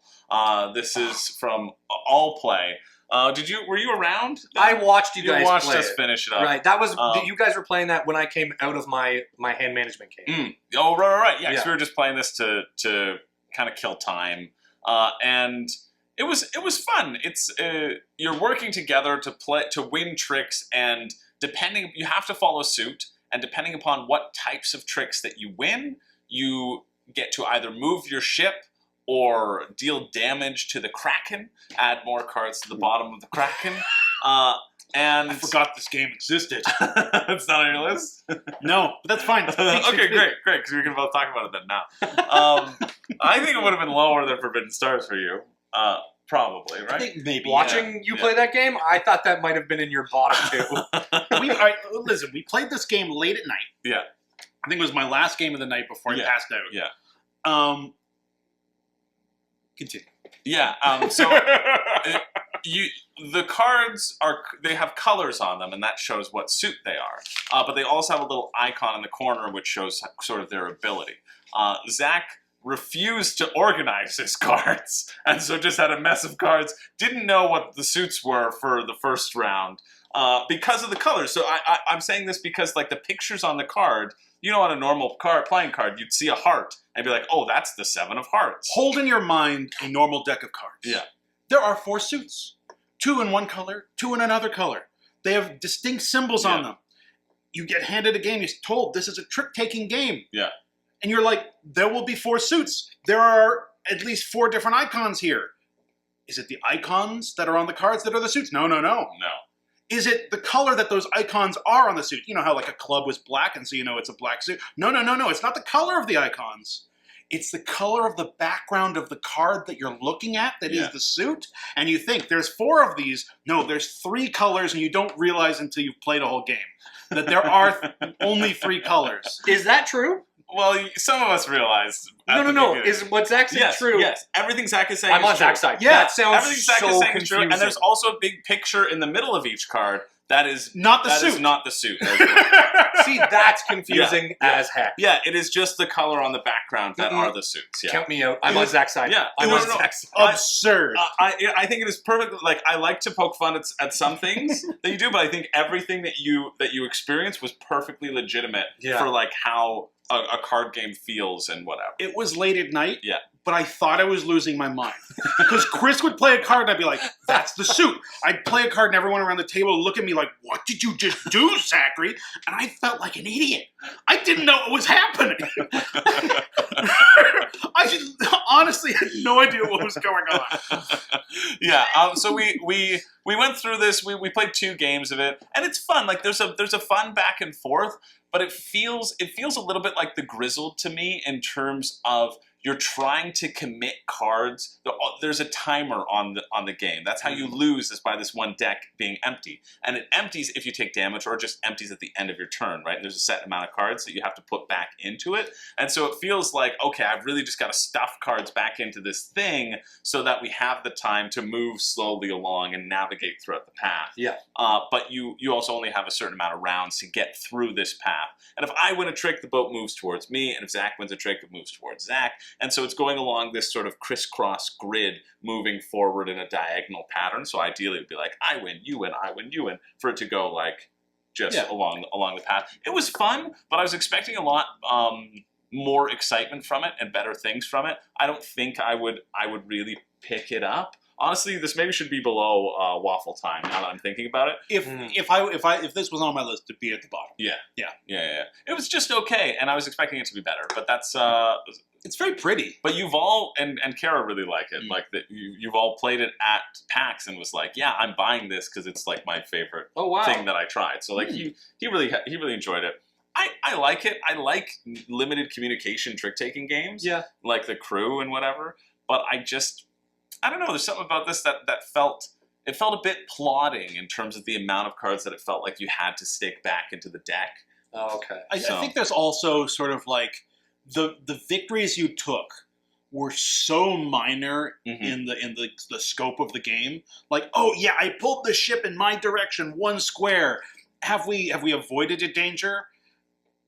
This is from All Play. Were you around? I watched you guys watched play us it. finish it up. Right. That was you guys were playing that when I came out of my hand management game. Oh, right. Yeah, 'cause Yeah. we were just playing this to kind of kill time, and it was fun. It's you're working together to win tricks, and you have to follow suit, and depending upon what types of tricks that you win, you get to either move your ship or deal damage to the Kraken, add more cards to the bottom of the Kraken. And I forgot this game existed. it's not on your list? No, but that's fine. Okay, great, because we can both talk about it then now. I think it would have been lower than Forbidden Stars for you. Probably, right? I think maybe. Watching you play that game, I thought that might have been in your bottom 2. Listen, we played this game late at night. Yeah. I think it was my last game of the night before I passed out. Yeah. Continue. Yeah. So the cards they have colors on them, and that shows what suit they are. But they also have a little icon in the corner which shows sort of their ability. Zach refused to organize his cards, and so just had a mess of cards. Didn't know what the suits were for the first round because of the colors. So I'm saying this because like the pictures on the card, you know, on a normal playing card, you'd see a heart and be like, oh, that's the 7 of hearts. Hold in your mind a normal deck of cards. Yeah. There are 4 suits. 2 in one color, 2 in another color. They have distinct symbols on them. You get handed a game, you're told this is a trick-taking game. Yeah. And you're like, there will be 4 suits. There are at least 4 different icons here. Is it the icons that are on the cards that are the suits? No, no, no. No. Is it the color that those icons are on the suit? You know how like a club was black and so you know it's a black suit? No, no, no, no. It's not the color of the icons. It's the color of the background of the card that you're looking at that is the suit. And you think there's 4 of these. No, there's 3 colors and you don't realize until you've played a whole game that there are only 3 colors. Is that true? Well, some of us realized. No. Is what Zach said true? Yes, everything Zach is saying I'm is on true. Zach's side. Yeah, that sounds Everything Zach so is saying confusing. is true, and there's also a big picture in the middle of each card that is Not the that suit. is not the suit. See, that's confusing as heck. Yeah, it is just the color on the background that are the suits. Yeah. Count me out. I'm on Zach's side. Yeah, I'm no, on no, no. Zach's side. Absurd. I think it is perfect. Like I like to poke fun at some things that you do, but I think everything that you experience was perfectly legitimate for like how a card game feels and whatever. It was late at night. Yeah. But I thought I was losing my mind. Because Chris would play a card and I'd be like, that's the suit. I'd play a card and everyone around the table would look at me like, what did you just do, Zachary? And I felt like an idiot. I didn't know what was happening. I just honestly had no idea what was going on. Yeah, so we went through this. We played 2 games of it, and it's fun. Like there's a fun back and forth, but it feels a little bit like the Grizzled to me in terms of you're trying to commit cards. There's a timer on the game. That's how you lose, is by this one deck being empty. And it empties if you take damage, or just empties at the end of your turn, right? And there's a set amount of cards that you have to put back into it. And so it feels like, okay, I've really just got to stuff cards back into this thing so that we have the time to move slowly along and navigate throughout the path. Yeah. But you also only have a certain amount of rounds to get through this path. And if I win a trick, the boat moves towards me. And if Zach wins a trick, it moves towards Zach. And so it's going along this sort of crisscross grid, moving forward in a diagonal pattern. So ideally it would be like, I win, you win, I win, you win, for it to go like just along the path. It was fun, but I was expecting a lot more excitement from it and better things from it. I don't think I would really pick it up. Honestly, this maybe should be below Waffle Time. Now that I'm thinking about it, If this was on my list, it'd be at the bottom. Yeah. It was just okay, and I was expecting it to be better. But that's It's very pretty. But you've all and Kara really like it. Like that, you've all played it at PAX and was like, yeah, I'm buying this because it's like my favorite thing that I tried. So like he really enjoyed it. I like it. I like limited communication trick taking games. Yeah. Like the Crew and whatever. But I don't know. There's something about this that felt a bit plodding in terms of the amount of cards that it felt like you had to stick back into the deck. Oh, okay. I think there's also sort of like the victories you took were so minor in the scope of the game. Like, oh yeah, I pulled the ship in my direction 1 square. Have we avoided a danger?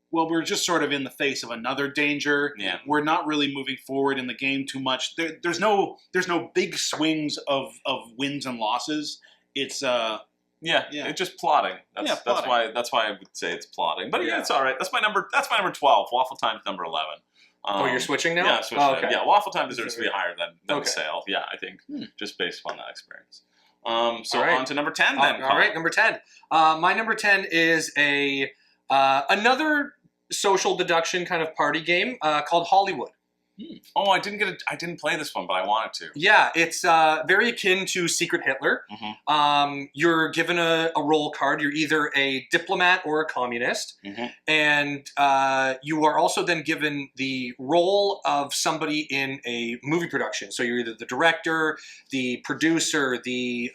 Well, we're just sort of in the face of another danger. Yeah. We're not really moving forward in the game too much. There's no big swings of wins and losses. It's it's just plotting. That's plotting. That's why I would say it's plotting. But yeah, it's all right. That's my number 12. Waffle Time's number 11. You're switching now? Yeah, switching. Okay. Yeah, Waffle Time deserves to be higher than the sale. Yeah, I think just based upon that experience. So on to number 10 then. All right, number 10. My number 10 is another social deduction kind of party game called Hollywood. Oh, I didn't play this one, but I wanted to. Yeah, it's very akin to Secret Hitler. You're given a role card. You're either a diplomat or a communist. And you are also then given the role of somebody in a movie production. So you're either the director, the producer, the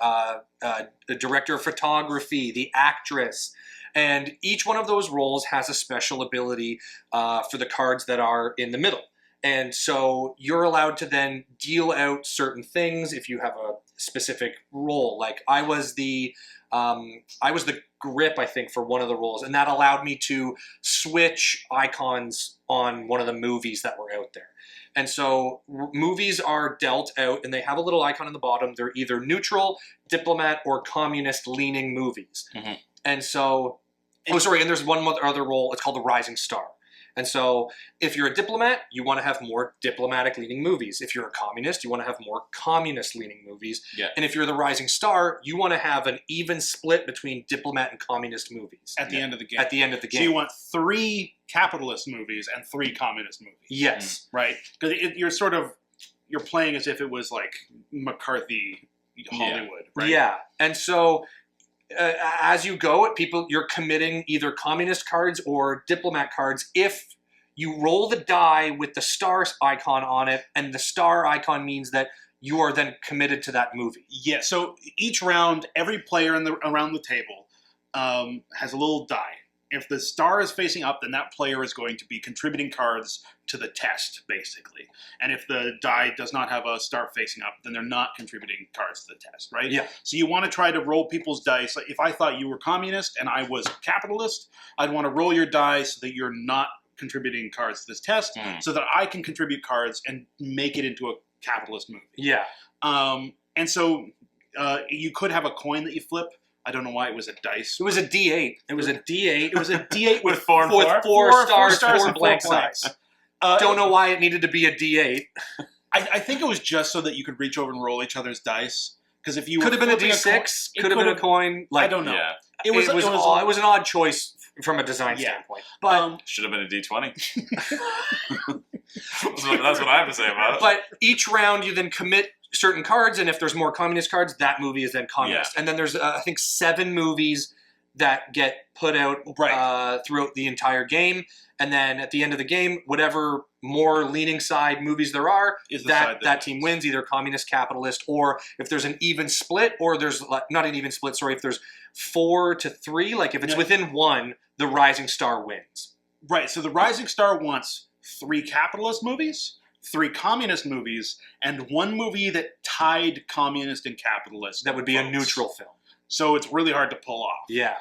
director of photography, the actress. And each one of those roles has a special ability for the cards that are in the middle. And so you're allowed to then deal out certain things if you have a specific role. Like I was the grip, I think, for one of the roles, and that allowed me to switch icons on one of the movies that were out there. And so movies are dealt out, and they have a little icon in the bottom. They're either neutral, diplomat, or communist-leaning movies. Mhm. And so, and there's one other role. It's called the Rising Star. And so, if you're a diplomat, you want to have more diplomatic-leaning movies. If you're a communist, you want to have more communist-leaning movies. Yeah. And if you're the Rising Star, you want to have an even split between diplomat and communist movies At the end of the game. at the end of the So game. you want 3 capitalist movies and 3 communist movies. Yes. Right? Because you're playing as if it was like McCarthy Hollywood, right? Yeah. And so as you go, you're committing either communist cards or diplomat cards if you roll the die with the star icon on it, and the star icon means that you are then committed to that movie. Yeah, so each round, every player around the table has a little die. If the star is facing up, then that player is going to be contributing cards to the test, basically. And if the die does not have a star facing up, then they're not contributing cards to the test, right? Yeah. So you want to try to roll people's dice. Like if I thought you were communist and I was capitalist, I'd want to roll your dice so that you're not contributing cards to this test, so that I can contribute cards and make it into a capitalist movie. Yeah. And so you could have a coin that you flip. I don't know why it was a dice. It was a D8. It was a D8. It was a D8 With 4 and with 4? four stars, and 4 4 blank blanks. sides. Don't know why it needed to be a D8. I think it was just so that you could reach over and roll each other's dice. Because if you Could were have been a flipping D6. coin, Could have been a coin. I don't know. Yeah. It was it was an odd choice from a design Yeah. standpoint. But Should have been a D20. That's what I have to say about it. But each round you then commit certain cards, and if there's more communist cards, that movie is then communist. And then there's, I think, 7 movies that get put out throughout the entire game. And then at the end of the game, whatever more leaning side movies there are, Is the side that team wins, either communist, capitalist, or if there's an even split, or there's not an even split, sorry, if there's 4 to 3, like if it's within 1, the Rising Star wins. Right, so the Rising Star wants 3 capitalist movies, 3 communist movies, and 1 movie that tied communist and capitalist. That would be a votes. neutral film. So it's really hard to pull off. Yeah.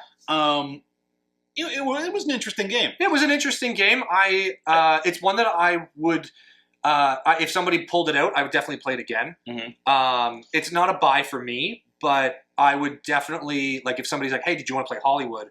It was an interesting game. It was an interesting game. It's one that I would, if somebody pulled it out, I would definitely play it again. Mm-hmm. It's not a buy for me, but I would definitely, like if somebody's like, hey, did you want to play Hollywood?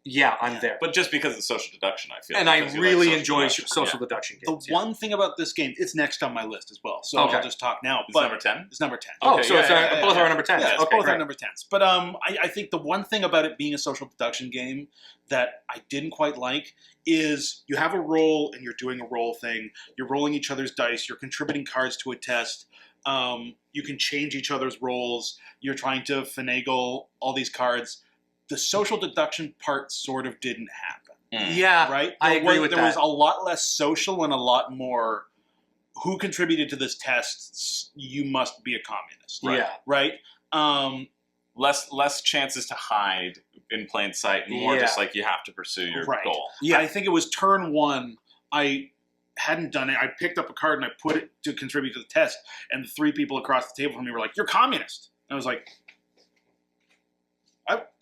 Yeah, I'm there. But just because it's social deduction, I feel. And I because you really like enjoy deduction. social deduction The games. one thing about this game, it's next on my list as well. So Okay. I'll just talk now. It's But number 10? it's number 10. Oh, Okay, so yeah, it's yeah, both yeah. are number 10. Yeah, Okay, both great. are number 10s. But I think the one thing about it being a social deduction game that I didn't quite like is you have a roll and you're doing a roll thing. You're rolling each other's dice. You're contributing cards to a test. You can change each other's rolls. You're trying to finagle all these cards. The social deduction part sort of didn't happen. Yeah, Right? I agree with there that. was a lot less social and a lot more who contributed to this test, you must be a communist. Right. Yeah. Right? Less chances to hide in plain sight, and more Yeah. just like you have to pursue your Right. goal. Yeah, I think it was turn 1. I hadn't done it. I picked up a card and I put it to contribute to the test, and the 3 people across the table from me were like, "You're communist." And I was like,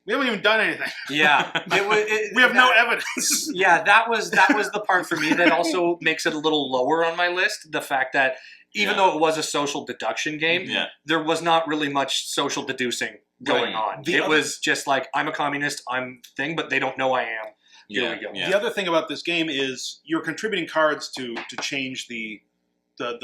"We haven't even done anything. Yeah. We have no evidence." Yeah, that was the part for me that also makes it a little lower on my list. The fact that even though it was a social deduction game, Yeah. there was not really much social deducing going on. The It other- was just like, I'm a communist, I'm thing, but they don't know I am. Here we go. Yeah. The other thing about this game is you're contributing cards to change the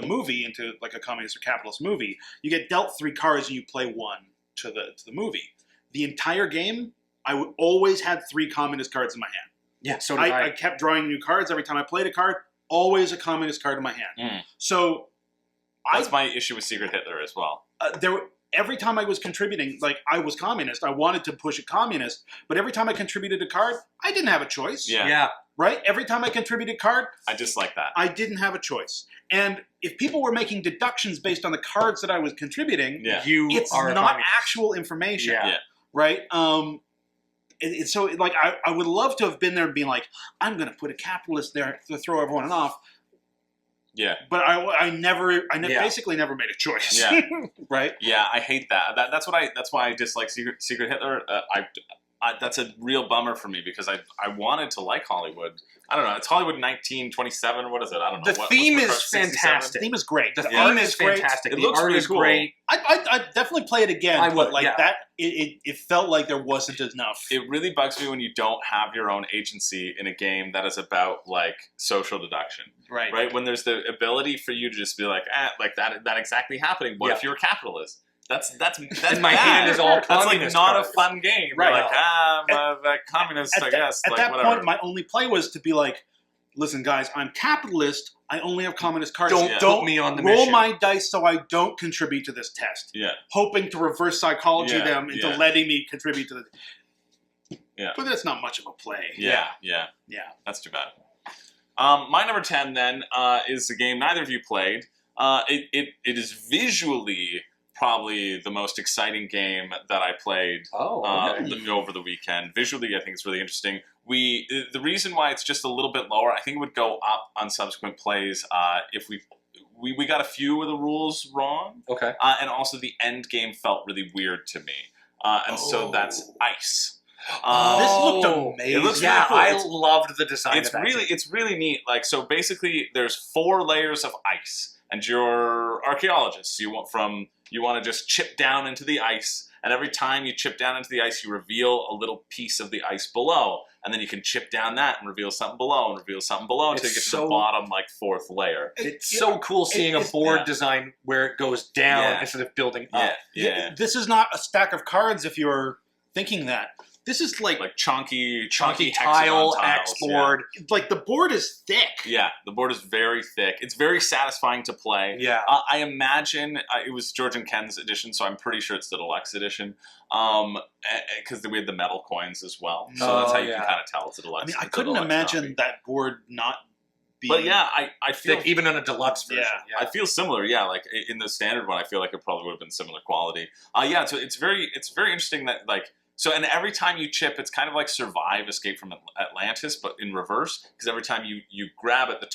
movie into like a communist or capitalist movie. You get dealt 3 cards and you play 1 to the movie. The entire game, I always had 3 communist cards in my hand. Yeah, so did I kept drawing new cards every time I played a card. Always a communist card in my hand. Mm. So That's my issue with Secret Hitler as well. every time I was contributing, like I was communist, I wanted to push it communist. But every time I contributed a card, I didn't have a choice. Yeah. Yeah. Right? Every time I contributed a card, I dislike that. I didn't have a choice. And if people were making deductions based on the cards that I was contributing, Yeah. it's are a not communist. actual information. Yeah. Yeah. Right? So like I would love to have been there and being like, I'm going to put a capitalist there to throw everyone off. Yeah. But I Yeah. basically never made a choice. Yeah. Right? Yeah, I hate that. That's why I dislike Secret Hitler. that's a real bummer for me because I wanted to like Hollywood. I don't know. It's Hollywood 1927. What is it? I don't know. The theme is 67? fantastic. The theme is great. The Yeah. theme is fantastic. It The looks art really is cool. great. I'd definitely play it again. I but would, like yeah. that, it felt like there wasn't enough. It really bugs me when you don't have your own agency in a game that is about like social deduction, right? When there's the ability for you to just be like, like that exactly happening. What if you're a capitalist? That's And my bad. hand is all That's like communist not cards. a fun game. Right. You're like I'm a communist, I guess. At like, that whatever. point, my only play was to be like, listen, guys, I'm capitalist. I only have communist cards. Don't put me on the roll mission. my dice so I don't contribute to this test. Yeah. Hoping to reverse psychology Yeah, them into yeah. letting me contribute to the. Yeah. But that's not much of a play. Yeah. That's too bad. My number 10 then is a game neither of you played. It is visually probably the most exciting game that I played over the weekend. Visually, I think it's really interesting. The reason why it's just a little bit lower, I think it would go up on subsequent plays if we got a few of the rules wrong. Okay. And also the end game felt really weird to me. So that's ice. This looked amazing. It looks Yeah, really cool. I loved the design It's of that really game. it's really neat. Like, so basically there's 4 layers of ice, and you're archaeologists. You want to just chip down into the ice, and every time you chip down into the ice, you reveal a little piece of the ice below, and then you can chip down that and reveal something below and reveal something below until you get to the bottom, like 4th layer. It's so cool seeing a board design where it goes down instead of building up. Yeah. This is not a stack of cards if you're thinking that. This is like chunky tile, X board. Like the board is thick. Yeah, the board is very thick. It's very satisfying to play. Yeah. I imagine it was George and Ken's edition, so I'm pretty sure it's the deluxe edition. Because we had the metal coins as well, so that's how you can kind of tell it's a deluxe. I mean, I couldn't imagine copy. that board not being. But yeah, I feel Thick, even on a deluxe version. I feel similar. Yeah, like in the standard one, I feel like it probably would have been similar quality. So it's very interesting that like. So, and every time you chip, it's kind of like Survive, Escape from Atlantis, but in reverse. Because every time you grab it, the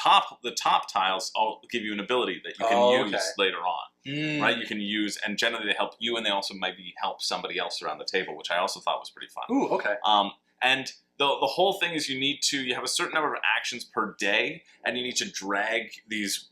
top tiles all give you an ability that you can use later on, right? You can use, and generally they help you, and they also maybe help somebody else around the table, which I also thought was pretty fun. Ooh, okay. And the whole thing is you have a certain number of actions per day, and you need to drag these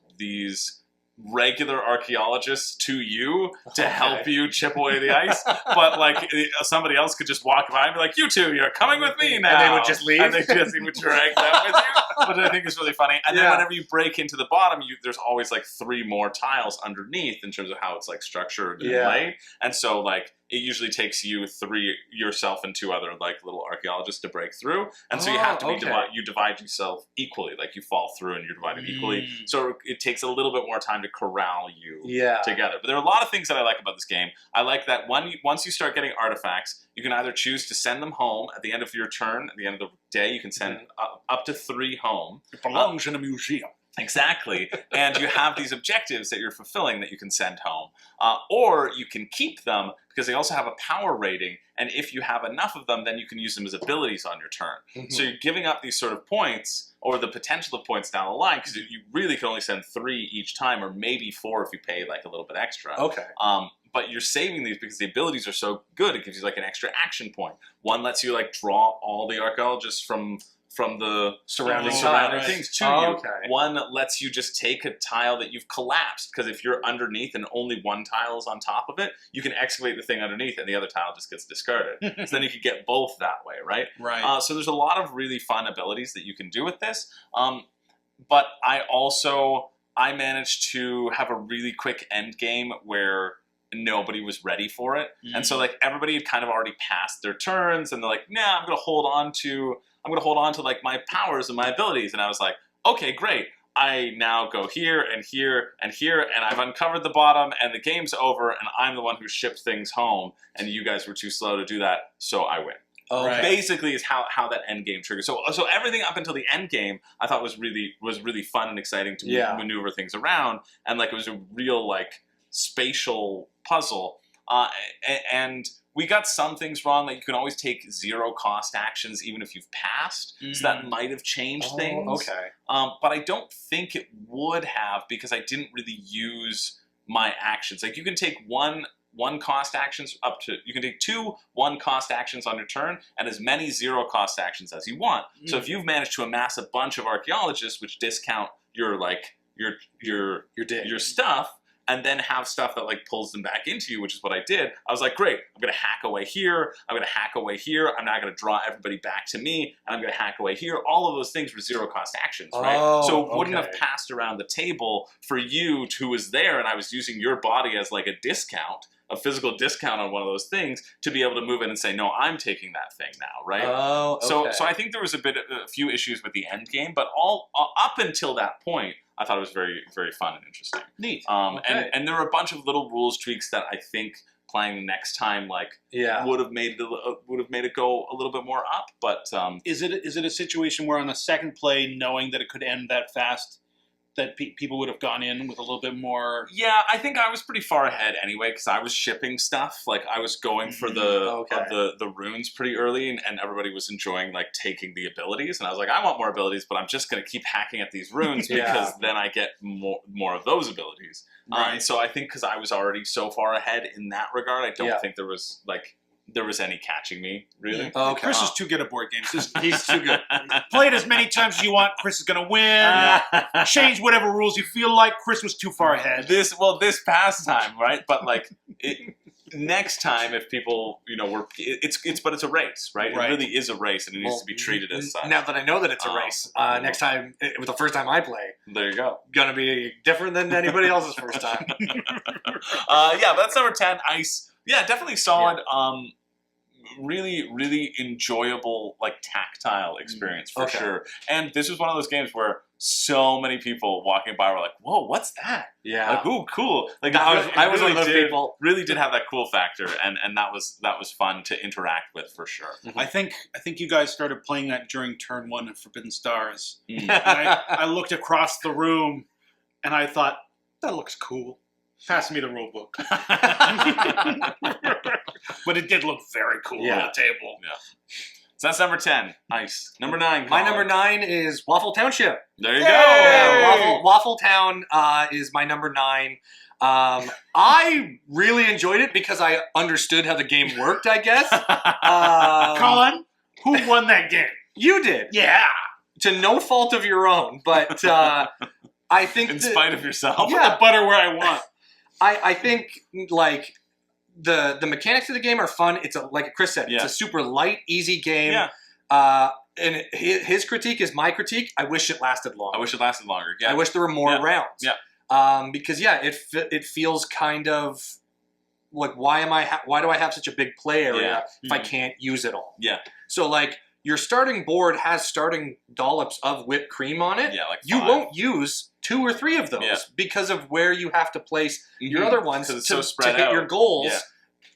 regular archaeologists to you to help you chip away the ice, but like somebody else could just walk by and be like, "You two, you're coming with me now," and they would just leave, and they just would drag them with you, which I think is really funny. And then whenever you break into the bottom, there's always like 3 more tiles underneath in terms of how it's like structured and laid, and so like. It usually takes you 3 yourself and 2 other like little archaeologists to break through, and so you have to be you divide yourself equally, like you fall through and you're divided equally. So it takes a little bit more time to corral you together. But there are a lot of things that I like about this game. I like that once you start getting artifacts, you can either choose to send them home at the end of your turn. At the end of the day, you can send up to 3 home. It belongs in a museum. Exactly. And you have these objectives that you're fulfilling that you can send home. Or you can keep them because they also have a power rating. And if you have enough of them, then you can use them as abilities on your turn. So you're giving up these sort of points or the potential of points down the line because you really can only send 3 each time or maybe 4 if you pay like a little bit extra. Okay. But you're saving these because the abilities are so good. It gives you like an extra action point. One lets you like draw all the archaeologists from the surrounding things to you. One lets you just take a tile that you've collapsed, because if you're underneath and only one tile is on top of it, you can excavate the thing underneath and the other tile just gets discarded. So then you can get both that way, right? Right. So there's a lot of really fun abilities that you can do with this. But I managed to have a really quick end game where nobody was ready for it. And so like everybody had kind of already passed their turns and they're like, nah, I'm going to hold on to like my powers and my abilities. And I was like, okay, great. I now go here and here and here, and I've uncovered the bottom, and the game's over, and I'm the one who shipped things home, and you guys were too slow to do that, so I win. Basically is how that end game triggers. So everything up until the end game I thought was really fun and exciting to maneuver things around, and like it was a real like spatial puzzle. And we got some things wrong. Like you can always take 0 cost actions even if you've passed. So that might have changed things. But I don't think it would have, because I didn't really use my actions. Like you can take one 1-cost actions up to, you can take 2 1-cost actions on your turn and as many 0-cost actions as you want. So if you've managed to amass a bunch of archaeologists, which discount your stuff, and then have stuff that like pulls them back into you, which is what I did. I was like, great, I'm gonna hack away here, I'm gonna hack away here, I'm not gonna draw everybody back to me, and I'm gonna hack away here. All of those things were 0-cost actions, right? So it wouldn't have passed around the table for you who was there, and I was using your body as like a discount, a physical discount on one of those things, to be able to move in and say, no, I'm taking that thing now, right? So I think there was a few issues with the end game, but up until that point, I thought it was very, very fun and interesting. Neat. And there were a bunch of little rules tweaks that I think playing next time would have made it go a little bit more up. But is it a situation where on the second play, knowing that it could end that fast, that people would have gone in with a little bit more? Yeah, I think I was pretty far ahead anyway because I was shipping stuff. Like I was going for the runes pretty early, and everybody was enjoying like taking the abilities. And I was like, I want more abilities, but I'm just going to keep hacking at these runes because then I get more of those abilities. Right. So I think because I was already so far ahead in that regard, I don't think there was any catching me, really. Okay. Chris is too good at board games. He's too good. Play it as many times as you want. Chris is going to win. Change whatever rules you feel like. Chris was too far ahead. This past time, right? But next time, if people, it's a race, right? It really is a race, and it needs to be treated as such. Now that I know that it's a race, next time, it was the first time I play. There you go. Gonna be different than anybody else's first time. But that's number 10. Ice. Yeah, definitely solid. Yeah. Really, really enjoyable, tactile experience for sure. And this was one of those games where so many people walking by were like, "Whoa, what's that?" Yeah. Ooh, cool. I was one of those people. Really did have that cool factor, and that was fun to interact with for sure. Mm-hmm. I think you guys started playing that during turn 1 of Forbidden Stars. I looked across the room, and I thought, that looks cool. Pass me the rule book. But it did look very cool on the table. Yeah. So that's number 10. Nice. Number 9. My number 9 is Waffle Township. There you go. Yeah, Waffle Town is my number 9. I really enjoyed it because I understood how the game worked, I guess. Colin, who won that game? You did. Yeah. To no fault of your own, but I think... In spite of yourself. I'll put the butter where I want. I think, the mechanics of the game are fun. It's like Chris said, it's a super light, easy game. Yeah. And his critique is my critique. I wish it lasted longer. Yeah. I wish there were more rounds. Yeah. Because it feels kind of like why do I have such a big play area if I can't use it all? Yeah. So your starting board has starting dollops of whipped cream on it. Yeah, you won't use 2 or 3 of those because of where you have to place your other ones to hit your goals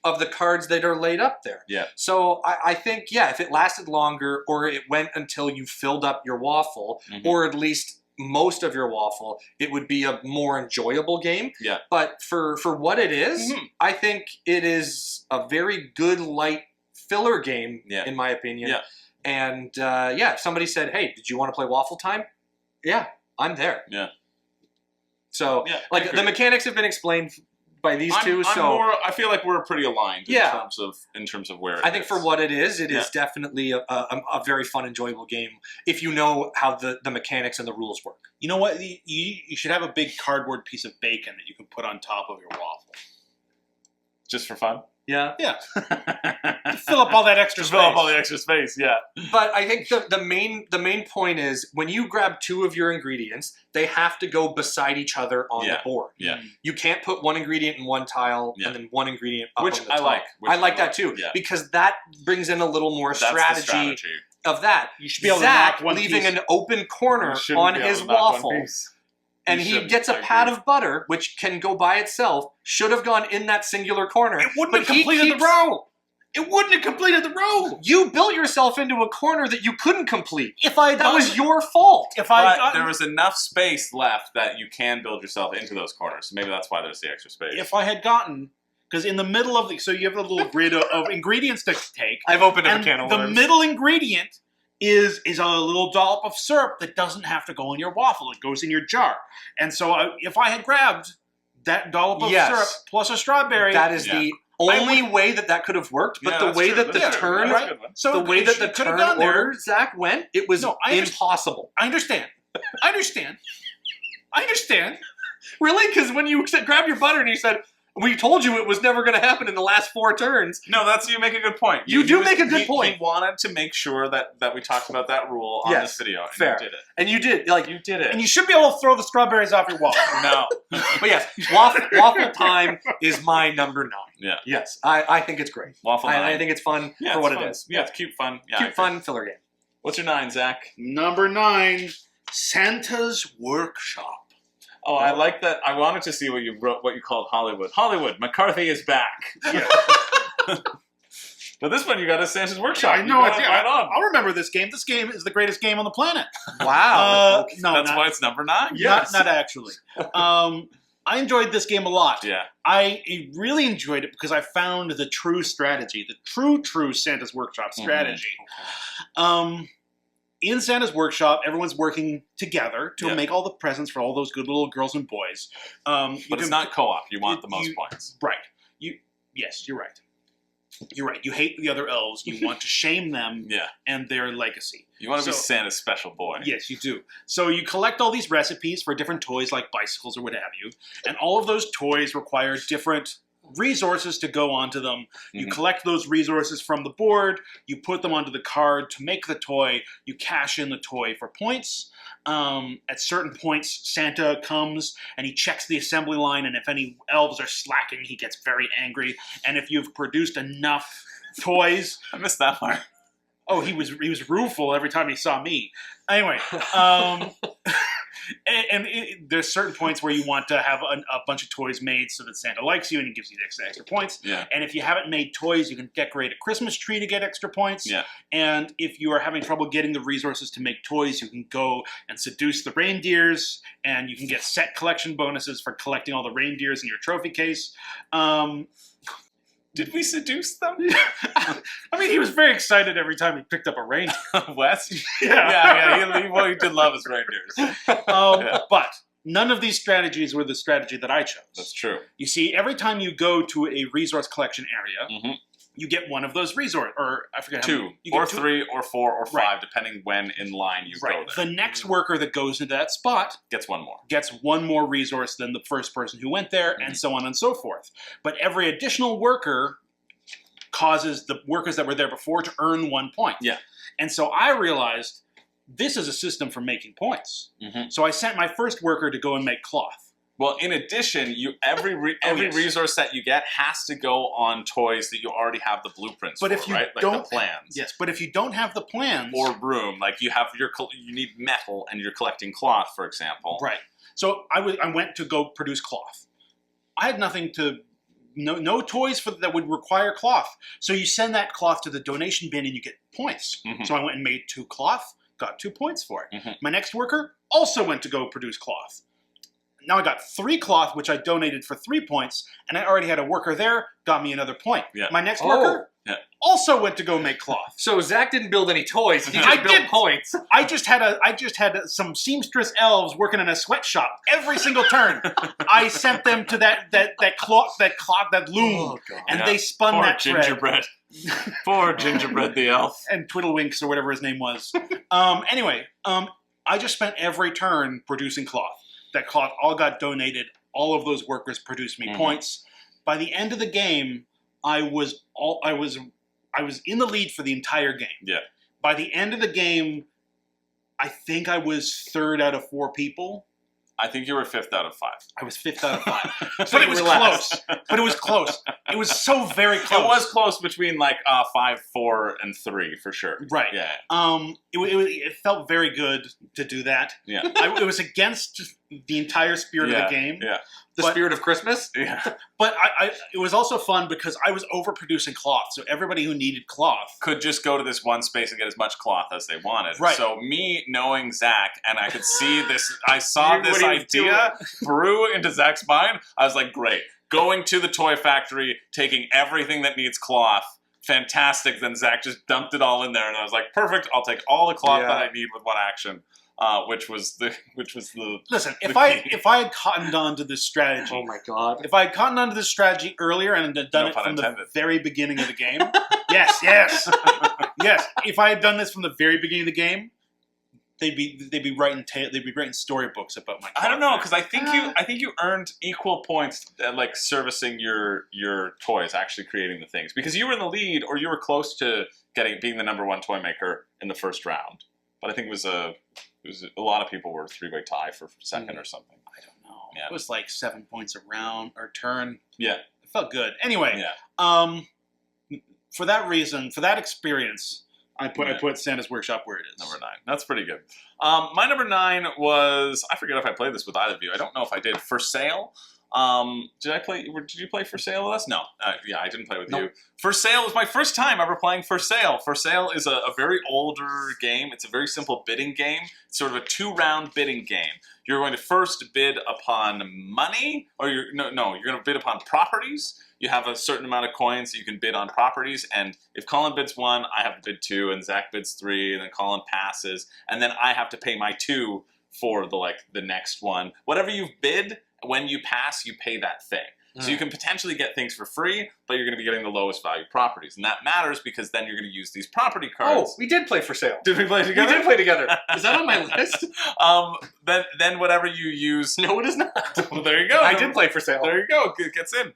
of the cards that are laid up there. Yeah. So I think, if it lasted longer or it went until you filled up your waffle or at least most of your waffle, it would be a more enjoyable game. Yeah. But for what it is, I think it is a very good light filler game in my opinion. Yeah. And if somebody said, "Hey, did you want to play Waffle Time?" Yeah, I'm there. Yeah. So, the mechanics have been explained by these two. I feel like we're pretty aligned in terms of where. I think for what it is definitely a very fun, enjoyable game if you know how the mechanics and the rules work. You know what? You should have a big cardboard piece of bacon that you can put on top of your waffle, just for fun. Yeah. Yeah. Fill up all that extra space. Yeah. But I think the main point is when you grab 2 of your ingredients, they have to go beside each other on the board. Yeah. You can't put one ingredient in one tile and then one ingredient up Which on the I top. like. I like that too because that brings in a little more strategy of that. You should be able Zach to knock one leaving piece. an open corner on his waffle. And he gets a pat of butter, which can go by itself, should have gone in that singular corner. It wouldn't have completed the row. It wouldn't have completed the row. You built yourself into a corner that you couldn't complete. That was your fault. But there was enough space left that you can build yourself into those corners. So maybe that's why there's the extra space. If I had gotten... Because in the middle of so you have a little grid of ingredients to take. I've opened up a can of worms. The middle ingredient is a little dollop of syrup that doesn't have to go in your waffle. It goes in your jar. And so if I had grabbed that dollop of Yes. syrup plus a strawberry. That is the only way that could have worked, but the way that the turn, so the way that the could've turn gone there. order, Zach, went, it was impossible. I understand. Really? Because when you said grab your butter and you said, we told you it was never going to happen in the last 4 turns. No, you make a good point. You do make a good point. He wanted to make sure that we talked about that rule on this video. And fair. You did it. And you did. You did it. And you should be able to throw the strawberries off your wall. No. But yes, waffle time is my number 9. Yeah. Yes, I think it's great. Waffle 9. I think it's fun for what it is. Yeah, it's cute, fun. Yeah, cute, fun filler game. What's your 9, Zach? Number 9, Santa's Workshop. Oh, I like that. I wanted to see what you wrote, what you called Hollywood. Hollywood, McCarthy is back. Yeah. But this one, you got a Santa's Workshop. I know. Right on. I'll remember this game. This game is the greatest game on the planet. Wow. No, that's why it's number 9. Not actually. I enjoyed this game a lot. Yeah. I really enjoyed it because I found the true strategy, the true Santa's Workshop strategy. In Santa's Workshop, everyone's working together to make all the presents for all those good little girls and boys. But it's not co-op. You want the most points. Right. Yes, you're right. You're right. You hate the other elves. You want to shame them and their legacy. You want to be Santa's special boy. Yes, you do. So you collect all these recipes for different toys like bicycles or what have you. And all of those toys require different resources to go onto them. You collect those resources from the board. You put them onto the card to make the toy. You cash in the toy for points. At certain points, Santa comes and he checks the assembly line, and if any elves are slacking, he gets very angry. And if you've produced enough toys... I missed that part. Oh, he was rueful every time he saw me. Anyway, there's certain points where you want to have a bunch of toys made so that Santa likes you and he gives you extra points. Yeah. And if you haven't made toys, you can decorate a Christmas tree to get extra points. Yeah. And if you are having trouble getting the resources to make toys, you can go and seduce the reindeers, and you can get set collection bonuses for collecting all the reindeers in your trophy case. Did we seduce them? I mean, he was very excited every time he picked up a reindeer. Wes? He did love his reindeers. But none of these strategies were the strategy that I chose. That's true. You see, every time you go to a resource collection area, you get one of those resources, or I forget how 2, many. or 3, or 4, or 5, depending when in line you go there. The next worker that goes into that spot gets one more. Gets one more resource than the first person who went there, and so on and so forth. But every additional worker causes the workers that were there before to earn 1 point. Yeah. And so I realized this is a system for making points. So I sent my first worker to go and make cloth. Well, in addition, every resource that you get has to go on toys that you already have the blueprints for, if you right? don't, like the plans. Yes, but if you don't have the plans... Or room, like you need metal and you're collecting cloth, for example. Right. So I went to go produce cloth. I had nothing to... No toys that would require cloth. So you send that cloth to the donation bin and you get points. So I went and made 2 cloth, got 2 points for it. My next worker also went to go produce cloth. Now I got 3 cloth, which I donated for 3 points, and I already had a worker there, got me another point. Yeah. My next worker also went to go make cloth. So Zach didn't build any toys, he just built points. I just had some seamstress elves working in a sweatshop every single turn. I sent them to that loom, and they spun that thread. Gingerbread. Poor Gingerbread the elf. And Twiddlewinks, or whatever his name was. Anyway, I just spent every turn producing cloth. That cloth all got donated. All of those workers produced me points. By the end of the game, I was in the lead for the entire game. Yeah. By the end of the game, I think I was 3rd out of 4 people. I think you were 5th out of 5. I was 5th out of 5. But it was close. But it was close. It was so very close. It was close between like 5, 4, and 3 for sure. Right. Yeah. It felt very good to do that. Yeah. It was against the entire spirit of the game. Yeah. The spirit of Christmas? Yeah. But it was also fun because I was overproducing cloth. So everybody who needed cloth could just go to this one space and get as much cloth as they wanted. Right. So me knowing Zach, and I could see this, I saw this idea brew into Zach's mind. I was like, great. Going to the toy factory, taking everything that needs cloth. Fantastic. Then Zach just dumped it all in there, and I was like, perfect. I'll take all the cloth that I need with one action. which was the Listen, if the I key. if I had cottoned on to this strategy, Oh my god. if I had cottoned on to this strategy earlier and had done No it pun from intended. the very beginning of the game, yes, if I had done this from the very beginning of the game, they'd be writing storybooks about my. I don't know, content. because I think you earned equal points at like servicing your toys, actually creating the things, because you were in the lead or you were close to being the #1 toy maker in the first round. But I think it was a lot of people were a 3-way tie for second or something. I don't know. Yeah. It was like 7 points a round or turn. Yeah, It felt good. Anyway, yeah. for that reason, for that experience, I Yeah. put Santa's Workshop where it is. Number 9. That's pretty good. My number 9 was, I forget if I played this with either of you. I don't know if I did. For Sale. Did you play For Sale with us? No. Yeah, I didn't play with you. For Sale was my first time ever playing For Sale. For Sale is a very older game. It's a very simple bidding game. It's sort of a 2-round bidding game. You're going to first bid upon money, or you're going to bid upon properties. You have a certain amount of coins that you can bid on properties, and if Colin bids 1, I have to bid 2, and Zach bids 3, and then Colin passes, and then I have to pay my 2 for the next one. Whatever you've bid, when you pass, you pay that thing. So you can potentially get things for free, but you're going to be getting the lowest value properties. And that matters because then you're going to use these property cards. Oh, we did play For Sale. Did we play together? We did play together. Is that on my list? Then whatever you use... No, it is not. Well, there you go. I did play For Sale. There you go. It gets in.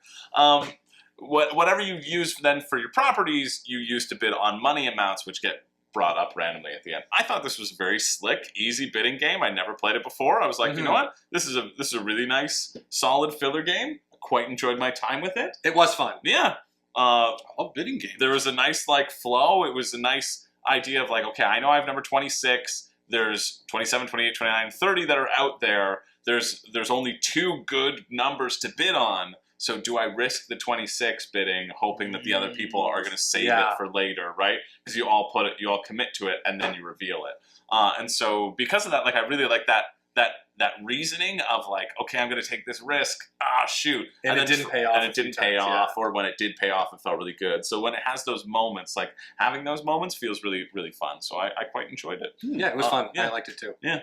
Whatever you use then for your properties, you use to bid on money amounts, which get brought up randomly at the end. I thought this was a very slick, easy bidding game. I never played it before. I was like, you know what? This is a really nice, solid filler game. I quite enjoyed my time with it. It was fun. Yeah. I love bidding games. There was a nice flow. It was a nice idea of okay, I know I have number 26. There's 27, 28, 29, 30 that are out there. There's only 2 good numbers to bid on. So do I risk the 26 bidding, hoping that the other people are going to save it for later, right? Because you all commit to it, and then you reveal it. And so because of that, I really like that reasoning of okay, I'm going to take this risk. Ah, shoot, And it didn't pay off. And it didn't pay off, or when it did pay off, it felt really good. So when it has those moments, having those moments feels really, really fun. So I quite enjoyed it. Yeah, it was fun. Yeah. I liked it too. Yeah.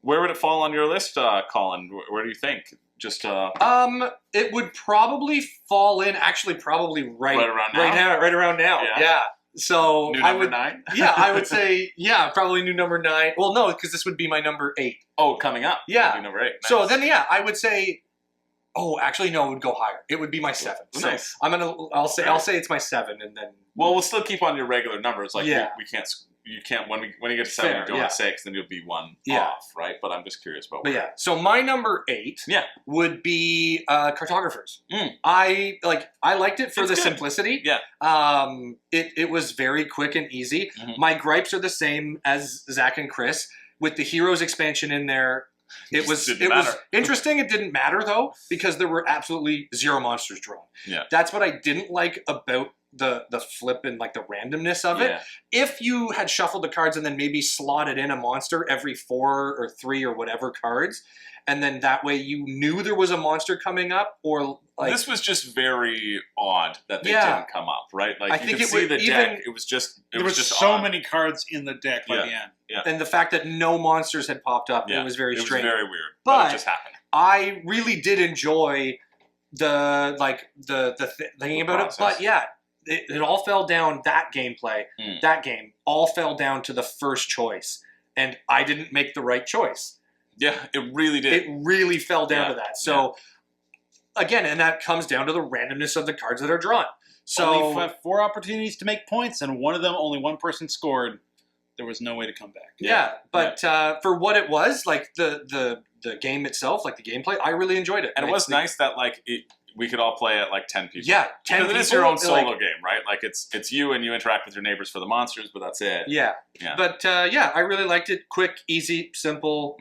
Where would it fall on your list, Colin? Where do you think? Just it would probably fall in. Actually, probably right around now. Right around now. Yeah. So new I number would. 9. Yeah, I would say probably new number 9. Well, no, because this would be my number 8. Oh, coming up. Yeah. New number 8. Nice. So then, I would say. Oh, actually, no, it would go higher. It would be my 7. So Nice. I'll say it's my 7, and then. Well, we'll still keep on your regular numbers. We can't. You can't when you get to 7, Fair, you're doing 6, then you'll be 1 off, right? But I'm just curious about. But so my number 8 would be Cartographers. I liked it for It's the good. simplicity. Yeah. It was very quick and easy. My gripes are the same as Zach and Chris with the Heroes expansion in there. It was interesting. It didn't matter though because there were absolutely 0 monsters drawn. Yeah. That's what I didn't like about the flip and the randomness of it. If you had shuffled the cards and then maybe slotted in a monster every 4 or 3 or whatever cards, and then that way you knew there was a monster coming up, or this was just very odd that they didn't come up, right? I think you could see the deck. It was just there was just so odd. many cards in the deck by the end. Yeah. And the fact that no monsters had popped up, it was very strange. It was very weird, but it just happened. I really did enjoy the thinking about it. But it all fell down, that gameplay, that game, all fell down to the first choice. And I didn't make the right choice. Yeah, it really did. It really fell down to that. So, again, and that comes down to the randomness of the cards that are drawn. So only 4 opportunities to make points, and one of them, only one person scored. There was no way to come back. But for what it was, the game itself, the gameplay, I really enjoyed it. And it was nice that we could all play at 10 people. Yeah, 10 people. It is your own solo game, right? It's you and you interact with your neighbors for the monsters, but that's it. Yeah. But I really liked it. Quick, easy, simple.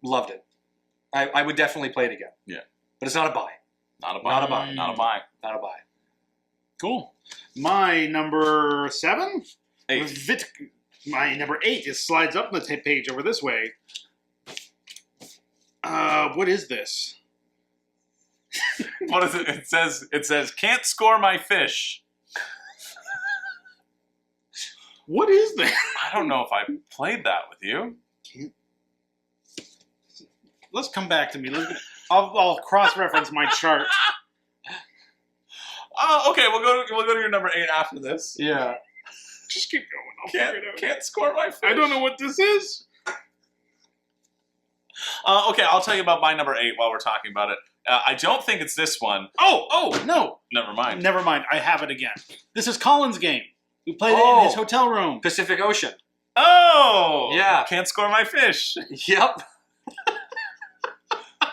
Loved it. I would definitely play it again. Yeah. But it's not a buy. Not a buy. Cool. My number 7? 8. My number 8 slides up the page over this way. What is this? What is it? It says can't score my fish. What is that? I don't know if I played that with you. Let's come back to me. I'll cross-reference my chart. Oh, okay. We'll go to your number 8 after this. Yeah. Just keep going. I'll figure it out. Can't score my fish. I don't know what this is. Okay, I'll tell you about my number 8 while we're talking about it. I don't think it's this one. Oh, no. Never mind. Never mind. I have it again. This is Colin's game. We played it in his hotel room. Pacific Ocean. Oh! Yeah. Can't score my fish. Yep.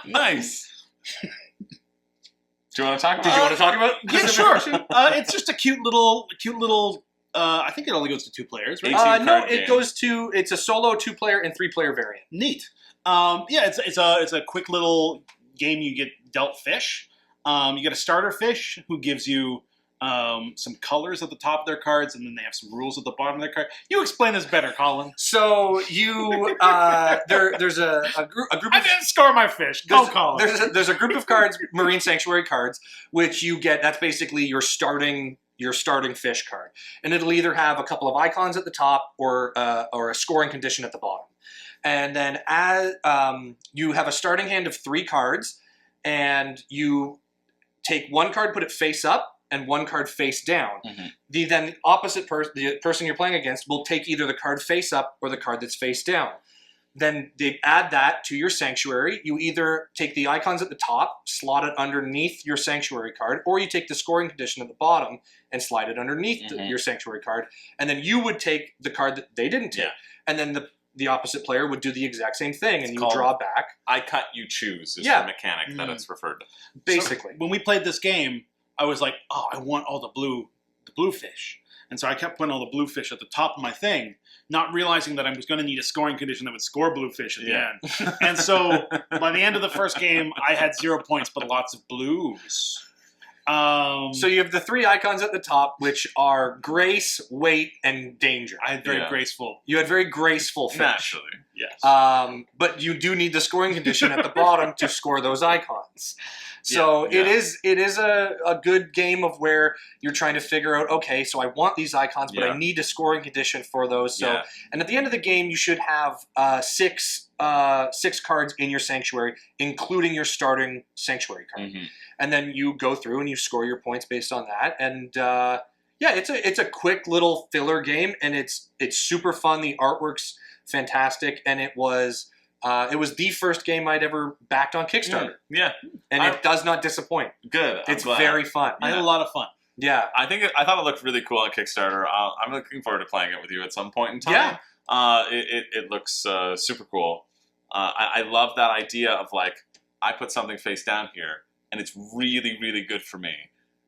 Nice. Do you want to talk about Did you want to talk about Yeah, Pacific sure. Ocean? It's just a cute little. I think it only goes to 2 players, right? 18 No, card it game. goes to, it's a solo 2-player and 3-player variant. Neat. It's a quick little game. You get dealt fish. You get a starter fish who gives you some colors at the top of their cards, and then they have some rules at the bottom of their card. You explain this better, Colin. So you, there's a group I of... didn't score my fish. Go, Colin. There's a group of cards, Marine Sanctuary cards, which you get. That's basically your starting fish card, and it'll either have a couple of icons at the top or a scoring condition at the bottom. And then as you have a starting hand of 3 cards, and you take 1 card, put it face up, and 1 card face down. Mhm. The opposite the person you're playing against will take either the card face up or the card that's face down. Then they add that to your sanctuary. You either take the icons at the top, slot it underneath your sanctuary card, or you take the scoring condition at the bottom and slide it underneath your sanctuary card. And then you would take the card that they didn't take. Yeah. And then the opposite player would do the exact same thing, and It's you called- draw back. I cut, you choose is Yeah. the mechanic that it's referred to. Basically. So when we played this game, I was like, oh, I want all the blue fish. And so I kept putting all the blue fish at the top of my thing, not realizing that I was going to need a scoring condition that would score blue fish at the end. And so by the end of the first game, I had 0 points, but lots of blues. So you have the 3 icons at the top, which are grace, weight, and danger. I had very graceful. You had very graceful fish. Naturally, yes. But you do need the scoring condition at the bottom to score those icons. So Yeah. it is a good game of where you're trying to figure out, okay, so I want these icons, but I need a scoring condition for those. So, and at the end of the game, you should have 6 cards in your sanctuary, including your starting sanctuary card. Mhm. And then you go through and you score your points based on that. And it's a quick little filler game, and it's super fun. The artwork's fantastic, and it was the first game I'd ever backed on Kickstarter. Yeah. And it does not disappoint. Good. I'm It's glad. very fun. I had a lot of fun. Yeah. I thought it looked really cool on Kickstarter. I'm looking forward to playing it with you at some point in time. Yeah. It looks super cool. I love that idea of like, I put something face down here, and it's really, really good for me.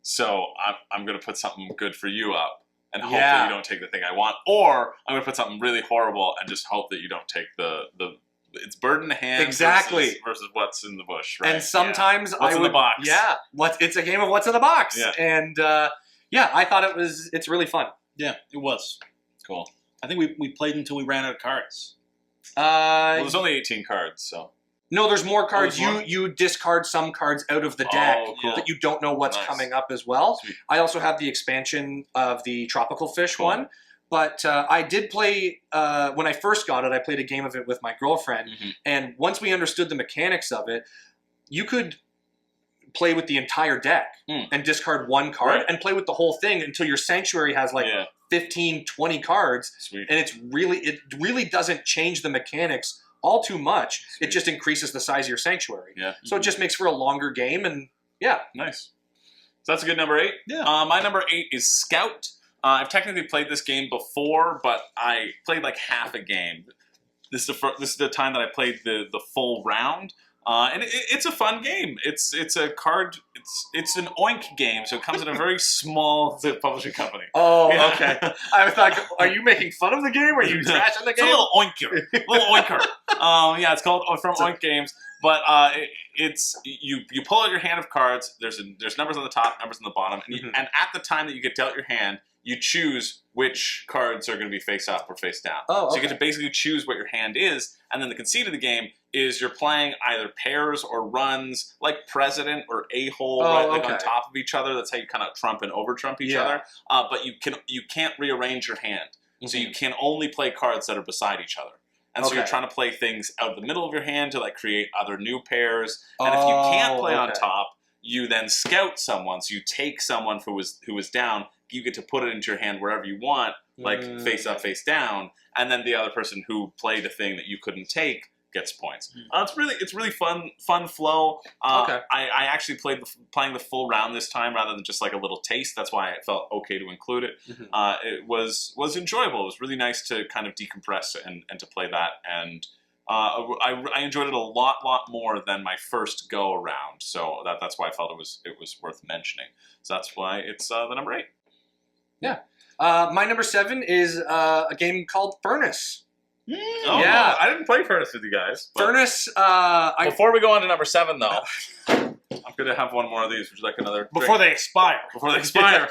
So I'm going to put something good for you up, and hope that you don't take the thing I want. Or I'm going to put something really horrible and just hope that you don't take the it's bird in the hand versus what's in the bush, right? And sometimes What's in the box? Yeah. It's a game of what's in the box. Yeah. And I thought it's really fun. Yeah, it was. Cool. I think we played until we ran out of cards. Well, there's only 18 cards, so. No, there's more cards. there's more? You discard some cards out of the deck cool. that you don't know what's Nice. coming up as well. Sweet. I also have the expansion of the tropical fish one. But I did play, when I first got it, I played a game of it with my girlfriend. Mhm. And once we understood the mechanics of it, you could play with the entire deck and discard 1 card and play with the whole thing until your sanctuary has 15, 20 cards. Sweet. And it really doesn't change the mechanics all too much. It just increases the size of your sanctuary. Yeah. So it just makes for a longer game, and Nice. So that's a good number 8. Yeah. My number 8 is Scout. I've technically played this game before, but I played like half a game. This is the time that I played the full round. And it's a fun game. It's a card. It's an Oink game, so it comes in a very small publishing company. Oh, Yeah. okay. I was like, are you making fun of the game? Are you trashing the It's a game? little oinker. Yeah, it's called from Oink Games. But it's you pull out your hand of cards. There's numbers on the top, numbers on the bottom, and at the time that you get dealt your hand, you choose which cards are going to be face up or face down. Oh, So you get to basically choose what your hand is, and then the conceit of the game is you're playing either pairs or runs, like President or A-Hole, on top of each other. That's how you kind of trump and over-trump each other. But you can't rearrange your hand. So you can only play cards that are beside each other. And so you're Okay. trying to play things out the middle of your hand to like create other new pairs. And if you can't play on top, you then scout someone. So you take someone who was down. You get to put it into your hand wherever you want, like face up, face down, and then the other person who played a thing that you couldn't take gets points. It's really fun flow. Okay. I actually playing the full round this time rather than just like a little taste. That's why it felt okay to include it. It was enjoyable. It was really nice to kind of decompress and to play that. And I enjoyed it a lot more than my first go around. So that's why I felt it was worth mentioning. So that's why it's the number 8. Yeah. My number 7 is a game called Furnace. Oh, Yeah. I didn't play Furnace with you guys. but- Furnace, Before we go on to number 7, though, I'm going to have one more of these. Would you like another? Before they expire. Before they expire.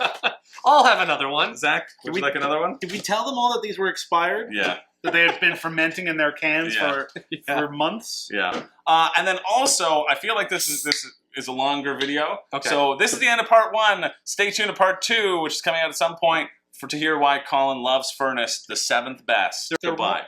I'll have another one. Zach, would you like another one? Did we tell them all that these were expired? Yeah. That they had been fermenting in their cans for months? Yeah. And then also, I feel like this is a longer video. Okay. So this is the end of part 1. Stay tuned to part 2, which is coming out at some point, to hear why Colin loves Furnace the 7th best. Goodbye.